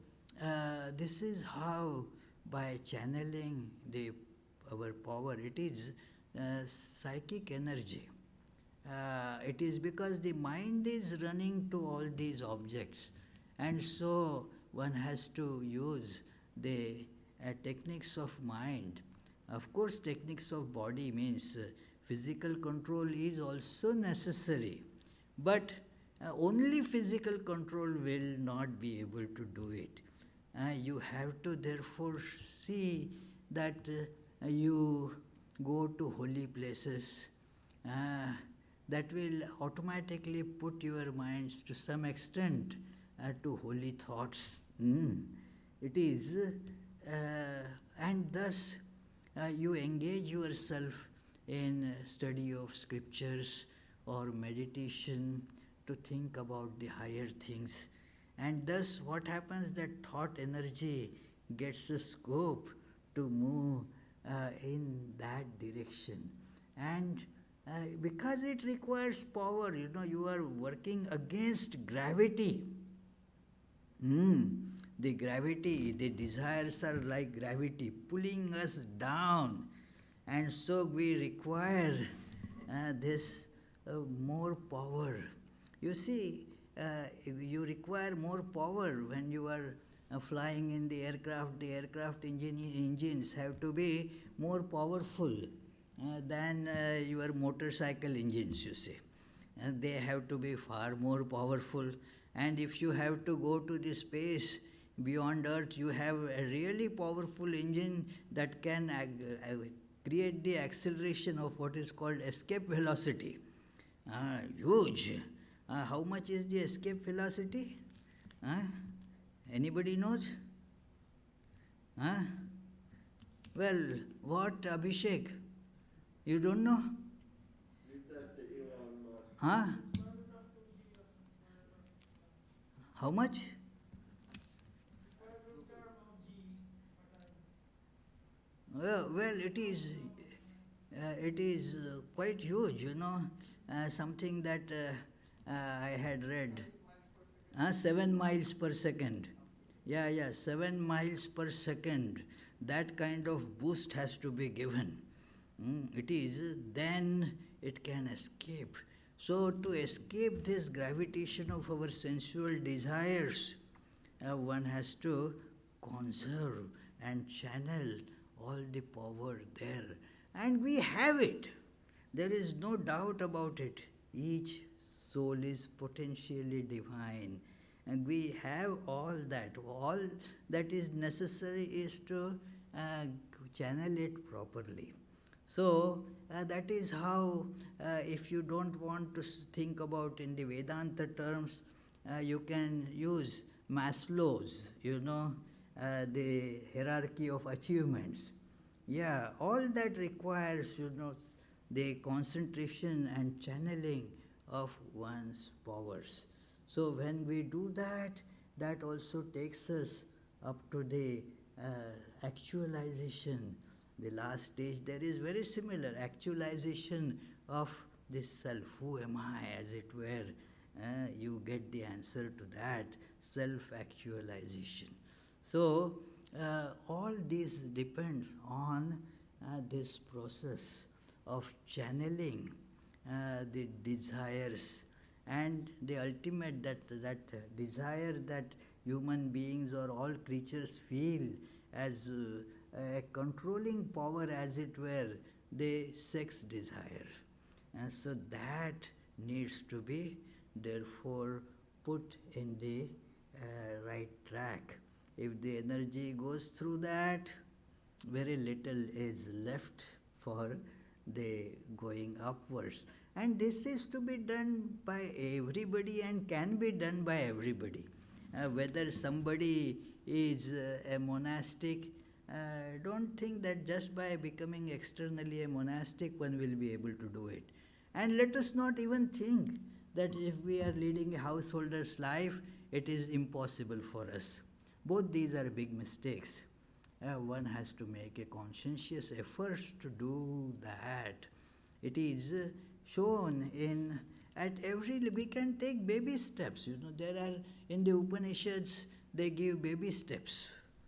this is how, by channeling our power, it is psychic energy. It is because the mind is running to all these objects, and so one has to use the techniques of mind. Of course, techniques of body means physical control is also necessary, but only physical control will not be able to do it. You have to therefore see that you go to holy places. That will automatically put your minds to some extent to holy thoughts. It is, and thus you engage yourself in study of scriptures or meditation to think about the higher things. And thus what happens, that thought energy gets a scope to move in that direction. And because it requires power, you are working against gravity. The gravity, the desires are like gravity, pulling us down. And so we require this more power. You see, you require more power when you are flying in the aircraft engines have to be more powerful than your motorcycle engines, you see. They have to be far more powerful. And if you have to go to the space beyond Earth, you have a really powerful engine that can create the acceleration of what is called escape velocity. Huge. How much is the escape velocity? Anybody knows? Well, what, Abhishek? You don't know? Huh? How much? Well, it is quite huge, something that I had read. 7 miles per second. Yeah, 7 miles per second. That kind of boost has to be given. It is, then it can escape. So, to escape this gravitation of our sensual desires, one has to conserve and channel all the power there. And we have it. There is no doubt about it. Each soul is potentially divine. And we have all that. All that is necessary is to channel it properly. So that is how, if you don't want to think about in the Vedanta terms, you can use Maslow's, the hierarchy of achievements. Yeah, all that requires, the concentration and channeling of one's powers. So when we do that, that also takes us up to the actualization. The last stage there is very similar actualization of this self. Who am I, as it were? You get the answer to that self-actualization. So all this depends on this process of channeling the desires and the ultimate that desire that human beings or all creatures feel as a controlling power, as it were, the sex desire. And so that needs to be therefore put in the right track. If the energy goes through that, very little is left for the going upwards. And this is to be done by everybody and can be done by everybody. Whether somebody is a monastic, don't think that just by becoming externally a monastic one will be able to do it. And let us not even think that if we are leading a householder's life, it is impossible for us. Both these are big mistakes. One has to make a conscientious effort to do that. It is shown in at every, we can take baby steps. There are in the Upanishads, they give baby steps.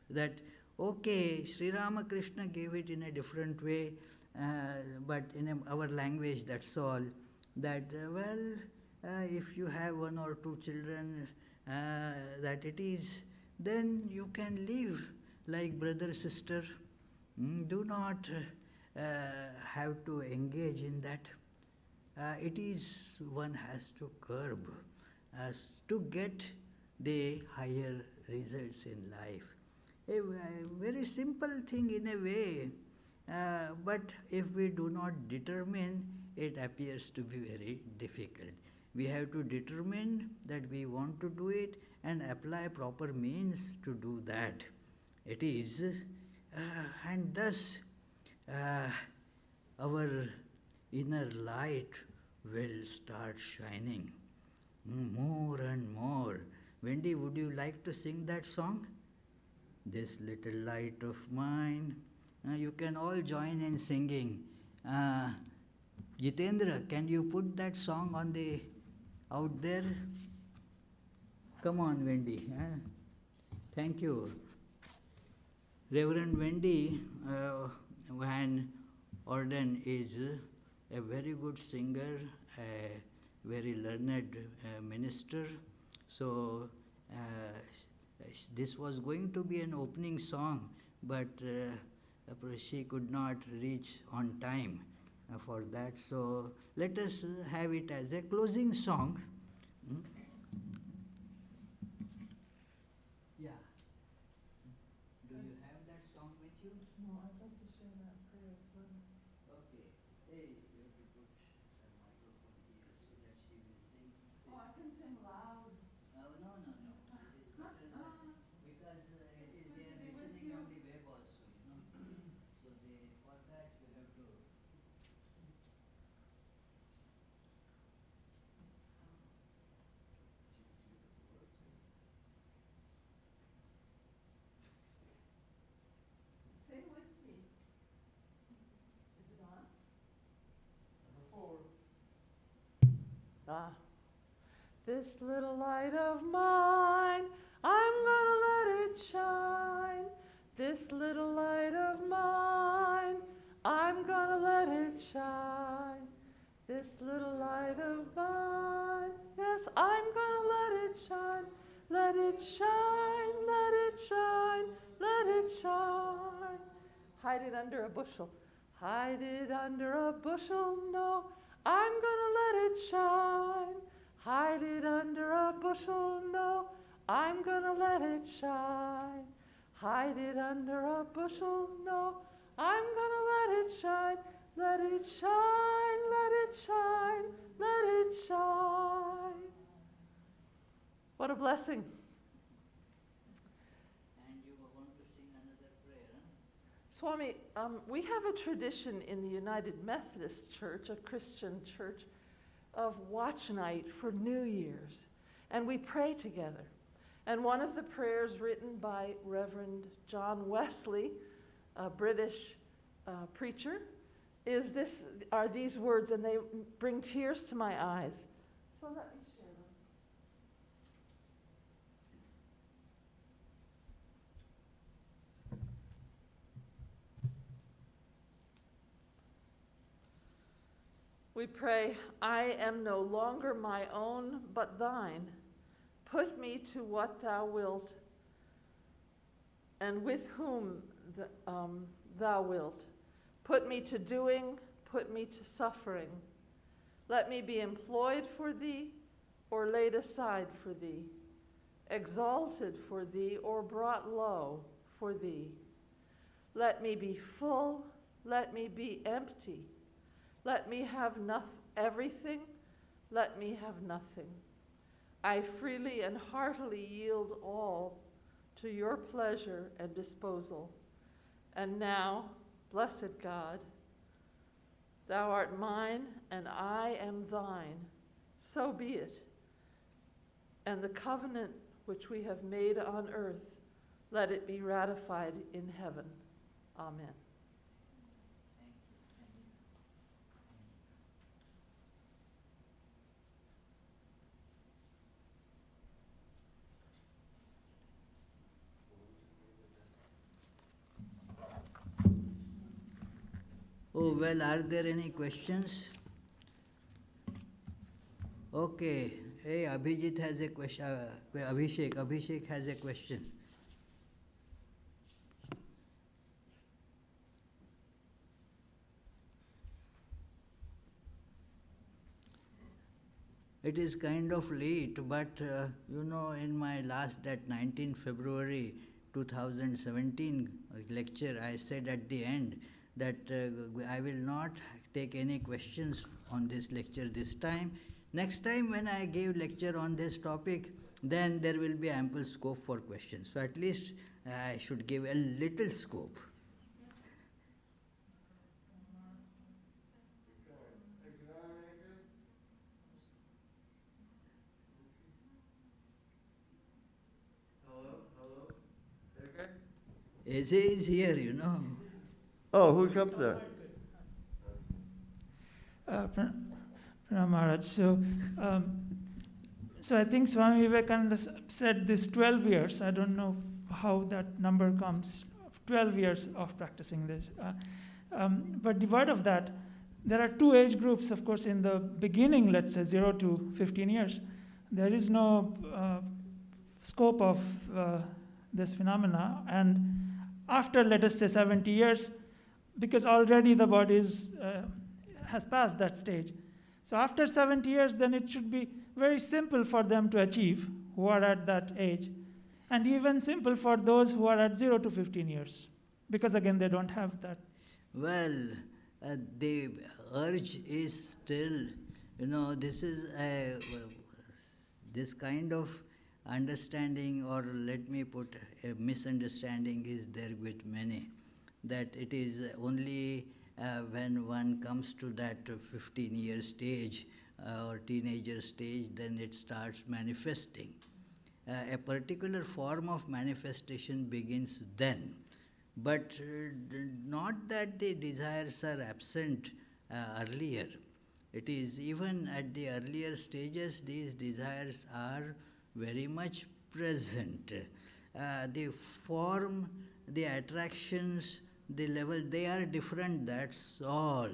That okay, Sri Ramakrishna gave it in a different way, but in our language, that's all. That if you have one or two children, that it is, then you can live like brother, sister. Do not have to engage in that. It is one has to curb to get the higher results in life. A very simple thing in a way, but if we do not determine, it appears to be very difficult. We have to determine that we want to do it and apply proper means to do that. It is, and thus our inner light will start shining more and more. Wendy, would you like to sing that song? This little light of mine. You can all join in singing. Jitendra, can you put that song on the out there? Come on, Wendy. Thank you. Reverend Wendy Van Orden is a very good singer, a very learned minister. So this was going to be an opening song, but she could not reach on time for that. So let us have it as a closing song. Yeah. Do you have that song with you? No, I'd like to share that prayer as well. Okay. Hey, you have to put a microphone here so that she will sing. Oh, I can sing loud. Oh, no. It is better that, because it is they are listening on the web also, So for that you have to. Sing with me. Is it on? Number 4. This little light of mine, I'm gonna let it shine. This little light of mine, I'm gonna let it shine. it shine, let it shine, let it shine. Hide it under a bushel. Hide it under a bushel, no, I'm gonna let it shine. Hide it under a bushel, no, I'm gonna let it shine. Hide it under a bushel, no, I'm gonna let it shine. Let it shine, let it shine, let it shine. What a blessing. And you want to sing another prayer, huh? Swami, we have a tradition in the United Methodist Church, a Christian church, of watch night for New Year's. And we pray together. And one of the prayers written by Reverend John Wesley, a British preacher, are these words, and they bring tears to my eyes. So let me share them. We pray, I am no longer my own, but thine. Put me to what thou wilt, and with whom thou wilt. Put me to doing, put me to suffering. Let me be employed for thee, or laid aside for thee, exalted for thee, or brought low for thee. Let me be full, let me be empty. Let me have everything, let me have nothing. I freely and heartily yield all to your pleasure and disposal. And now, blessed God, thou art mine and I am thine. So be it. And the covenant which we have made on earth, let it be ratified in heaven. Amen. Oh, well, are there any questions? Okay. Hey, Abhijit has a question. Abhishek has a question. It is kind of late, but in my that 19 February 2017 lecture, I said at the end that I will not take any questions on this lecture this time. Next time when I give lecture on this topic, then there will be ample scope for questions. So at least I should give a little scope. Eze is here, Oh, who's up there? Pranam Maharaj. So I think Swami Vivekananda said this 12 years. I don't know how that number comes. 12 years of practicing this. But devoid of that, there are two age groups, of course, in the beginning, let's say 0 to 15 years. There is no scope of this phenomena. And after, let us say, 70 years, because already the body has passed that stage. So after 70 years, then it should be very simple for them to achieve, who are at that age, and even simple for those who are at 0 to 15 years, because again, they don't have that. Well, the urge is still, this is this kind of understanding, or let me put a misunderstanding is there with many, that it is only when one comes to that 15-year stage or teenager stage, then it starts manifesting. A particular form of manifestation begins then, but not that the desires are absent earlier. It is even at the earlier stages, these desires are very much present. The form, the attractions, the level, they are different, that's all.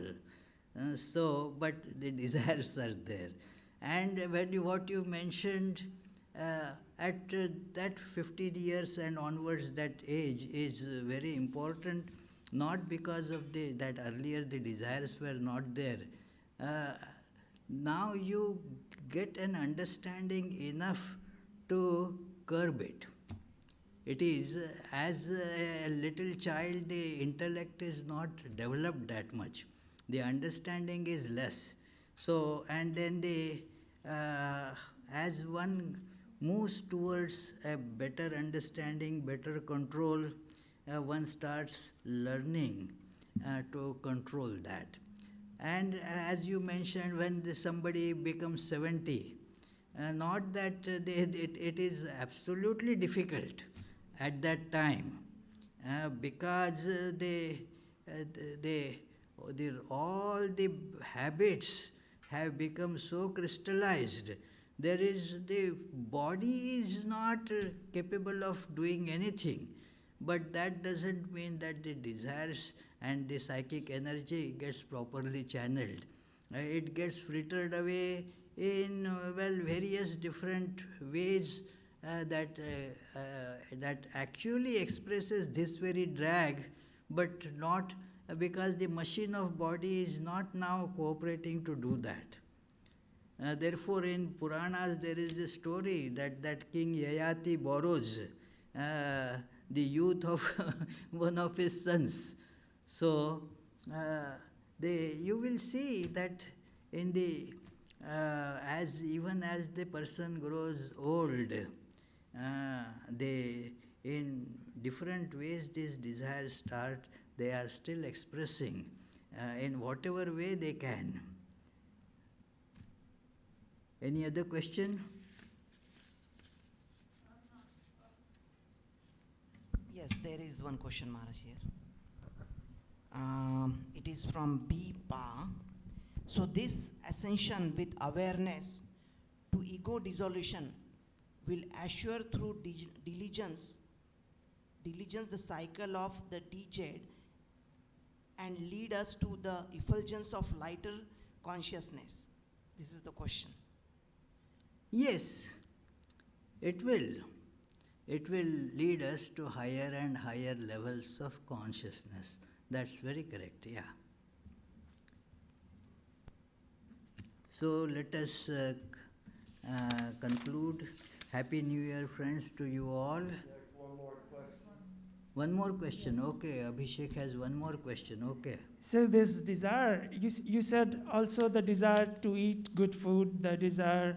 But the desires are there. And what you mentioned, at that 15 years and onwards, that age is very important, not because of that earlier the desires were not there. Uh, Now you get an understanding enough to curb it. It is as a little child, the intellect is not developed that much. The understanding is less. So, and then as one moves towards a better understanding, better control, one starts learning to control that. And as you mentioned, when somebody becomes 70, not that it is absolutely difficult at that time, because all the habits have become so crystallized. The body is not capable of doing anything, but that doesn't mean that the desires and the psychic energy gets properly channeled. It gets frittered away in various different ways that actually expresses this very drag, but not because the machine of body is not now cooperating to do that. Therefore, in Puranas, there is this story that King Yayati borrows the youth of one of his sons. So, you will see that in even as the person grows old, in different ways these desires they are still expressing in whatever way they can. Any other question? Yes, there is one question, Maharaj, here. It is from B. Pa. So this ascension with awareness to ego dissolution will assure through diligence the cycle of the decade and lead us to the effulgence of lighter consciousness. This is the question. Yes, it will. It will lead us to higher and higher levels of consciousness. That's very correct, yeah. So let us conclude. Happy New Year, friends, to you all. There's one more question. One more question, okay. Abhishek has one more question, okay. So this desire, you said also the desire to eat good food, the desire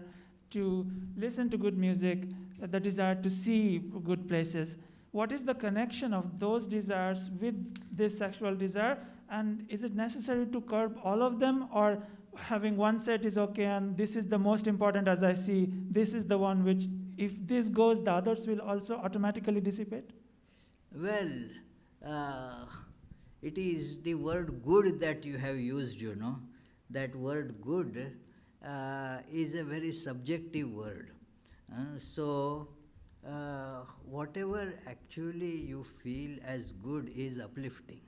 to listen to good music, the desire to see good places. What is the connection of those desires with this sexual desire? And is it necessary to curb all of them, or having one set is okay and this is the most important as I see, this is the one which, if this goes, the others will also automatically dissipate? Well, it is the word good that you have used, That word good is a very subjective word. So, whatever actually you feel as good is uplifting.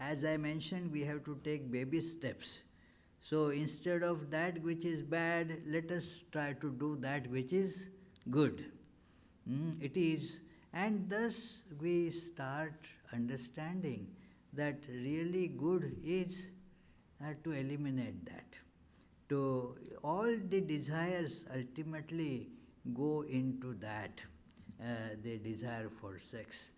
As I mentioned, we have to take baby steps. So instead of that which is bad, let us try to do that which is good. It is, and thus we start understanding that really good is to eliminate that. To all the desires ultimately go into that, the desire for sex.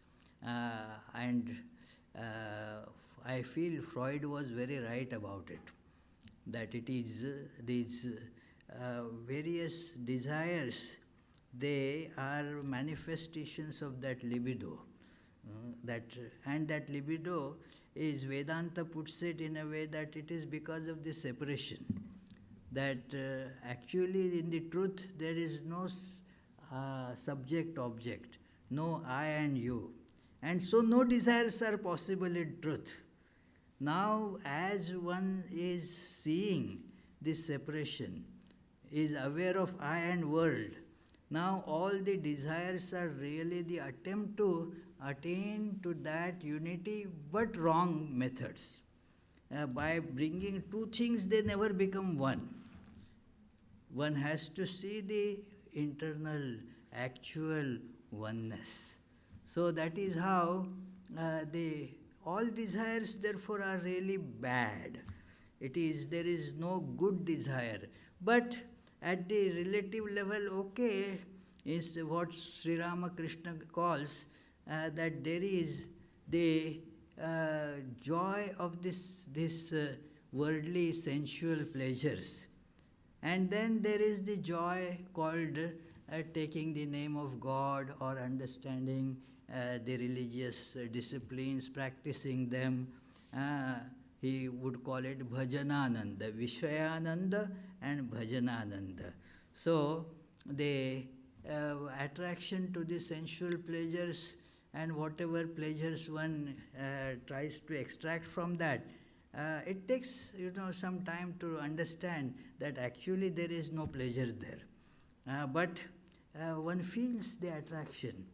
I feel Freud was very right about it, that it is these various desires, they are manifestations of that libido. And that libido is, Vedanta puts it in a way that it is because of the separation. That actually in the truth there is no subject-object, no I and you. And so no desires are possible in truth. Now as one is seeing this separation, is aware of I and world, now all the desires are really the attempt to attain to that unity, but wrong methods. By bringing two things, they never become one. one has to see the internal, actual oneness. So that is how all desires therefore are really bad. There is no good desire. But at the relative level, okay, is what Sri Ramakrishna calls that there is the joy of this worldly sensual pleasures. And then there is the joy called taking the name of God or understanding the religious disciplines, practicing them. He would call it Bhajanananda, Vishayananda and Bhajanananda. So the attraction to the sensual pleasures and whatever pleasures one tries to extract from that, it takes some time to understand that actually there is no pleasure there. But one feels the attraction.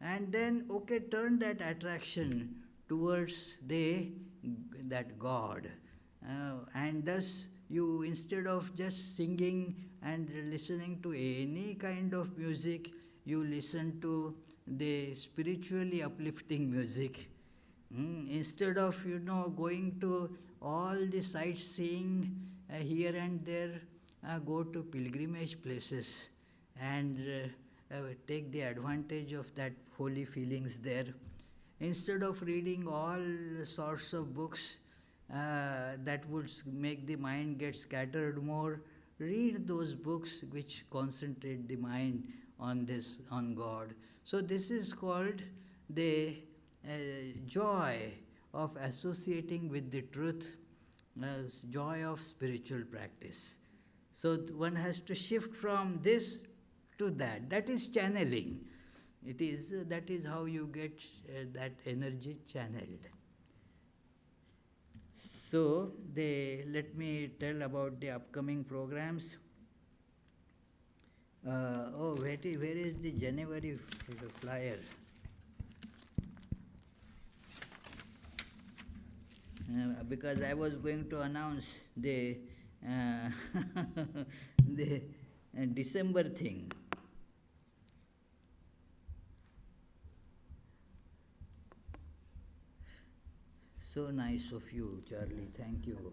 And then, okay, turn that attraction towards that God. And thus, you, instead of just singing and listening to any kind of music, you listen to the spiritually uplifting music. Instead of, going to all the sightseeing here and there, go to pilgrimage places and take the advantage of that holy feelings there. Instead of reading all sorts of books that would make the mind get scattered more, read those books which concentrate the mind on God. So this is called the joy of associating with the truth, joy of spiritual practice. So one has to shift from this to that. That is channeling. That is how you get that energy channeled. So let me tell about the upcoming programs. Where is the January flyer? Because I was going to announce the the December thing. So nice of you, Charlie. Thank you.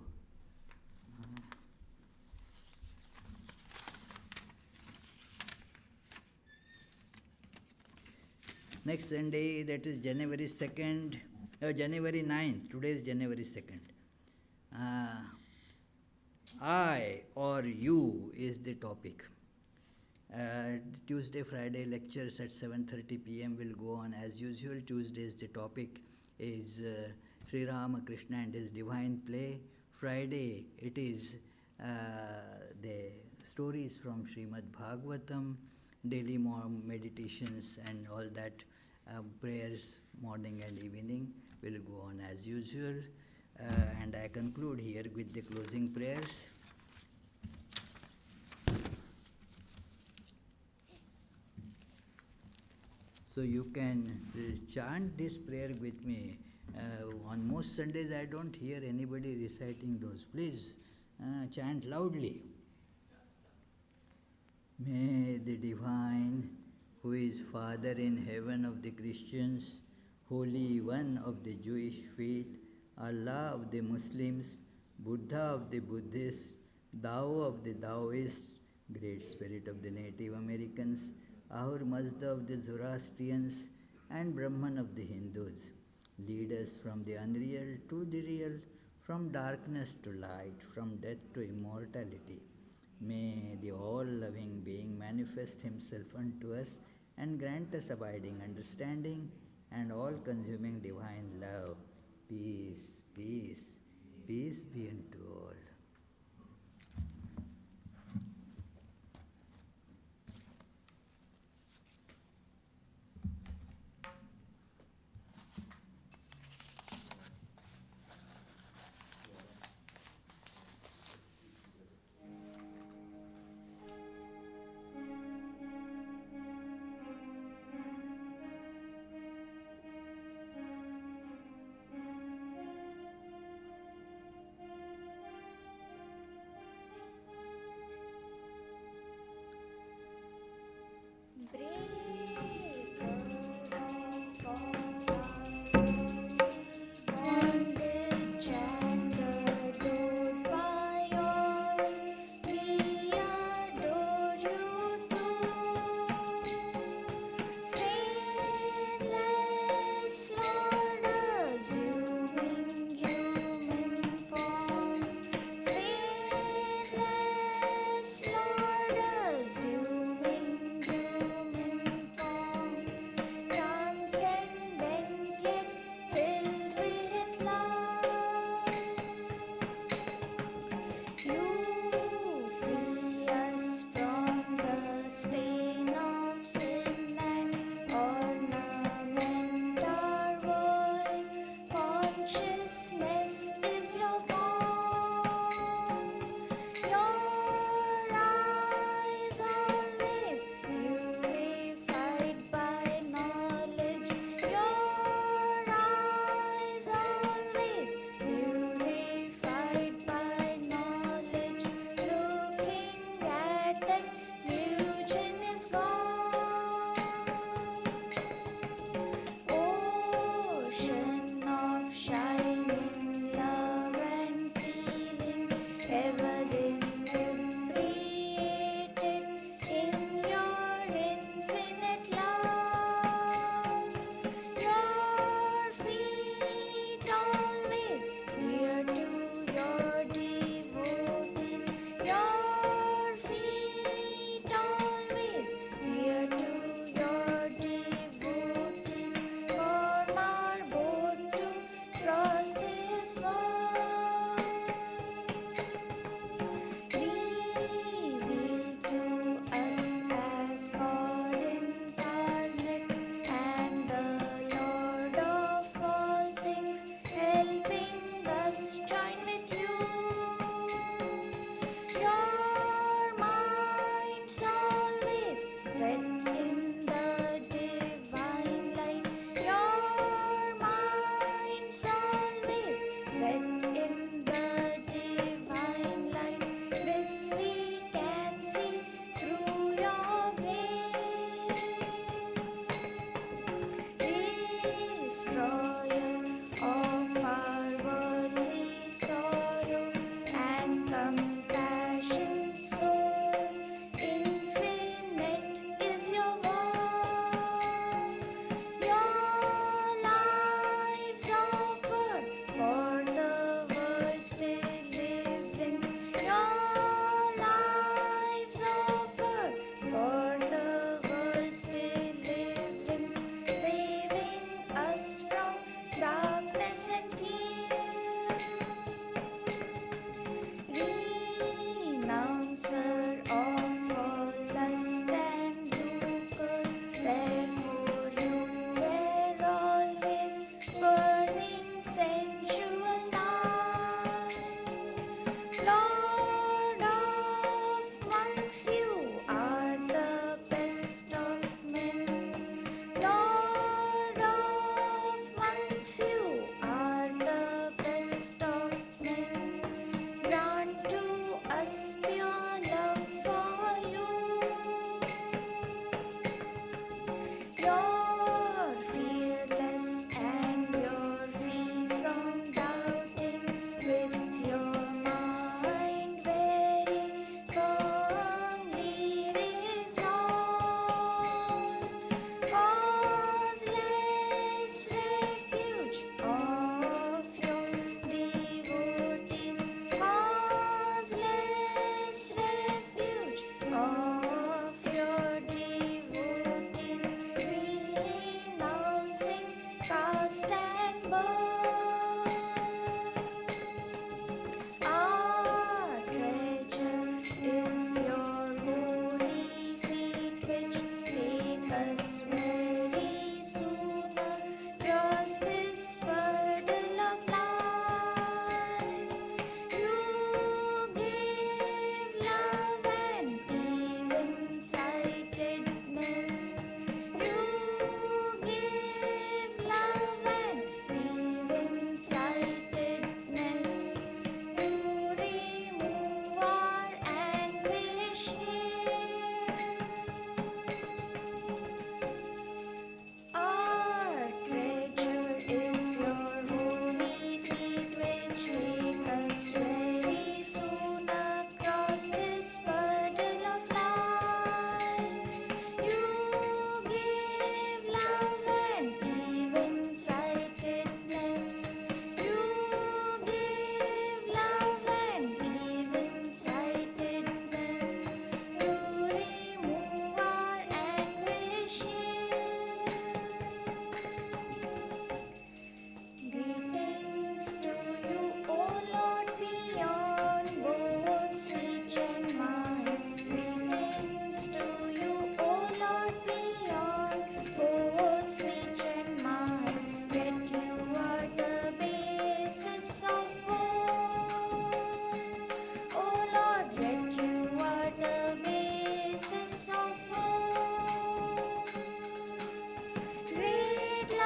Next Sunday, that is January 2nd, January 9th. Today is January 2nd. I or you is the topic. Tuesday, Friday lectures at 7:30 p.m. will go on as usual. Tuesday's the topic is Sri Ramakrishna and his divine play. Friday it is the stories from Srimad Bhagavatam, daily meditations and all that. Prayers morning and evening will go on as usual. And I conclude here with the closing prayers. So you can chant this prayer with me. On most Sundays I don't hear anybody reciting those. Please chant loudly. May the divine, who is Father in heaven of the Christians, Holy One of the Jewish faith, Allah of the Muslims, Buddha of the Buddhists, Tao of the Taoists, Great Spirit of the Native Americans, Ahur Mazda of the Zoroastrians, and Brahman of the Hindus, lead us from the unreal to the real, from darkness to light, from death to immortality. May the all-loving being manifest himself unto us and grant us abiding understanding and all-consuming divine love. Peace, peace, peace be unto all.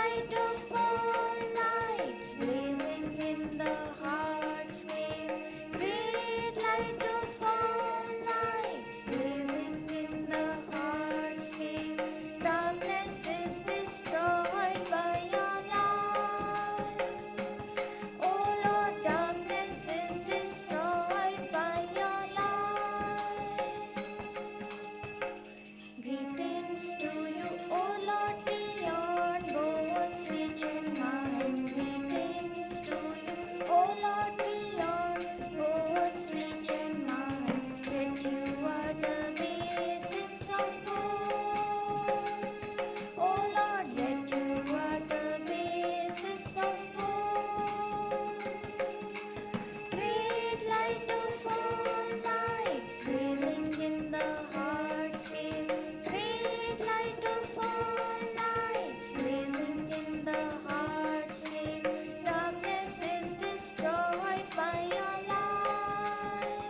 light of all lights, blazing in the heart's cave. Great light of all lights, blazing in the heart's cave. Darkness is destroyed by your light. Oh Lord, darkness is destroyed by your light. Greetings to you, O Lord, beyond both reach and mind. Greetings to you, O Lord, beyond both reach and mind. That you are the basis of good. O Lord, that you are the basis of good. Great light of all lights, blazing in the heart's cave. Great light of all lights, blazing in the heart's cave. Darkness is destroyed by your light.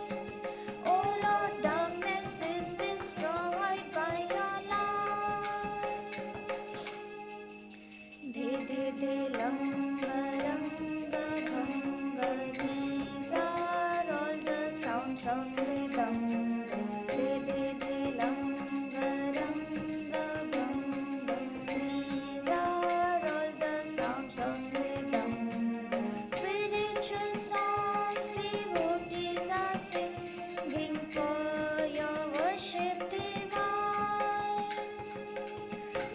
Oh Lord, darkness is destroyed by your light. De langa ranga bhanga, these are all the sounds of rhythm. De langa ranga bhanga, these are all the sounds of rhythm. Spiritual songs devotees are singing for your worship divine.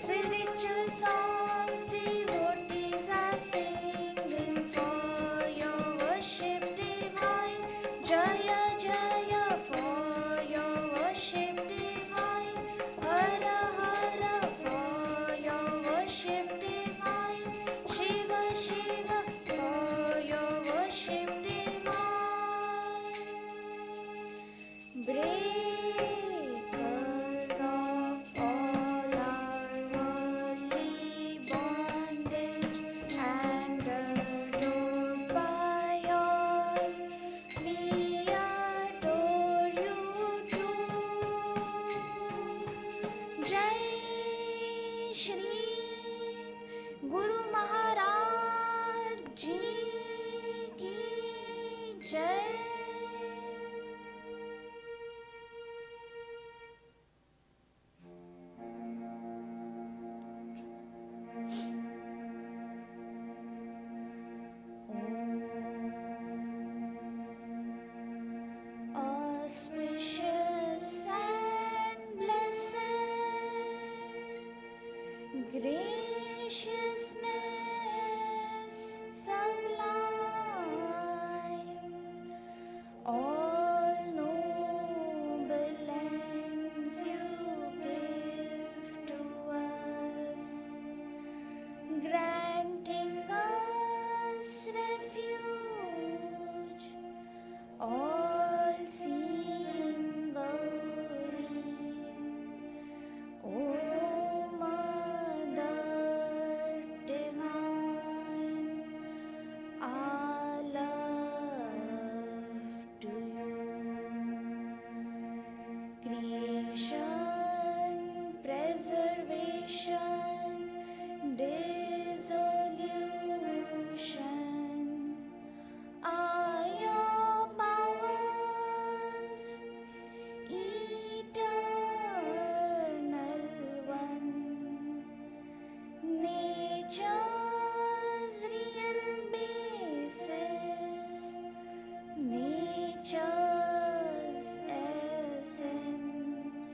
Spiritual songs devotees are singing for your worship divine. Jaya Jaya for your worship divine. Hara Hara for your worship divine. Shiva Shiva for your worship divine. Breaker of all our worldly bondage and adored by all, we adore you too. Jai Shri Guru Maharaj Ji ki Jai. Auspicious and blessed, graciousness sublime, all noble ends you give to us, granting us refuge, all-seeing Gauri. O Mother Divine, our love to you. Creation, preservation, dissolution are your powers, eternal one. Nature's real basis, nature's essence.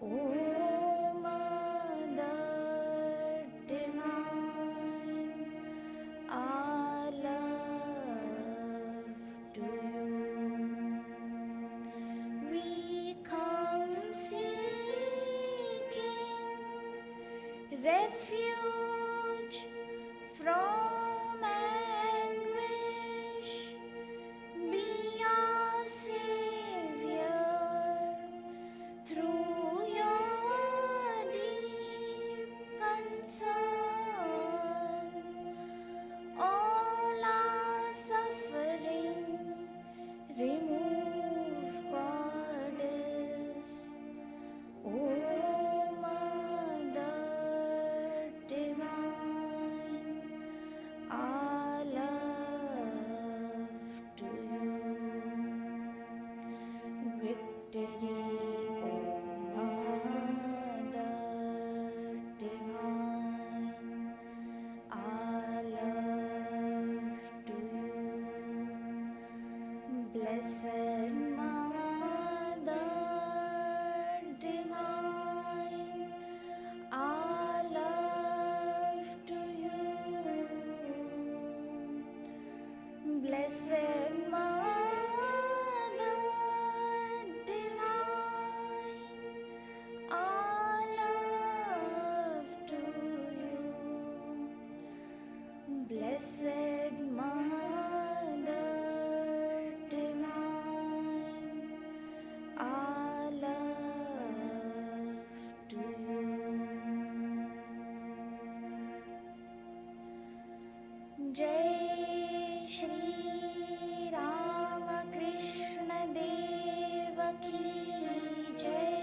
O Mother Divine, our love to you. We come seeking refuge from anguish. Be our Savior through your deep concern. All our suffering remove, Goddess. O Mother Divine. divine, our love to you, Blessed Mother divine, our love to you, Blessed Mother divine, our love to you, Blessed Mother divine, our love to you. Jai Shri Rama Krishna Deva Ki Jai.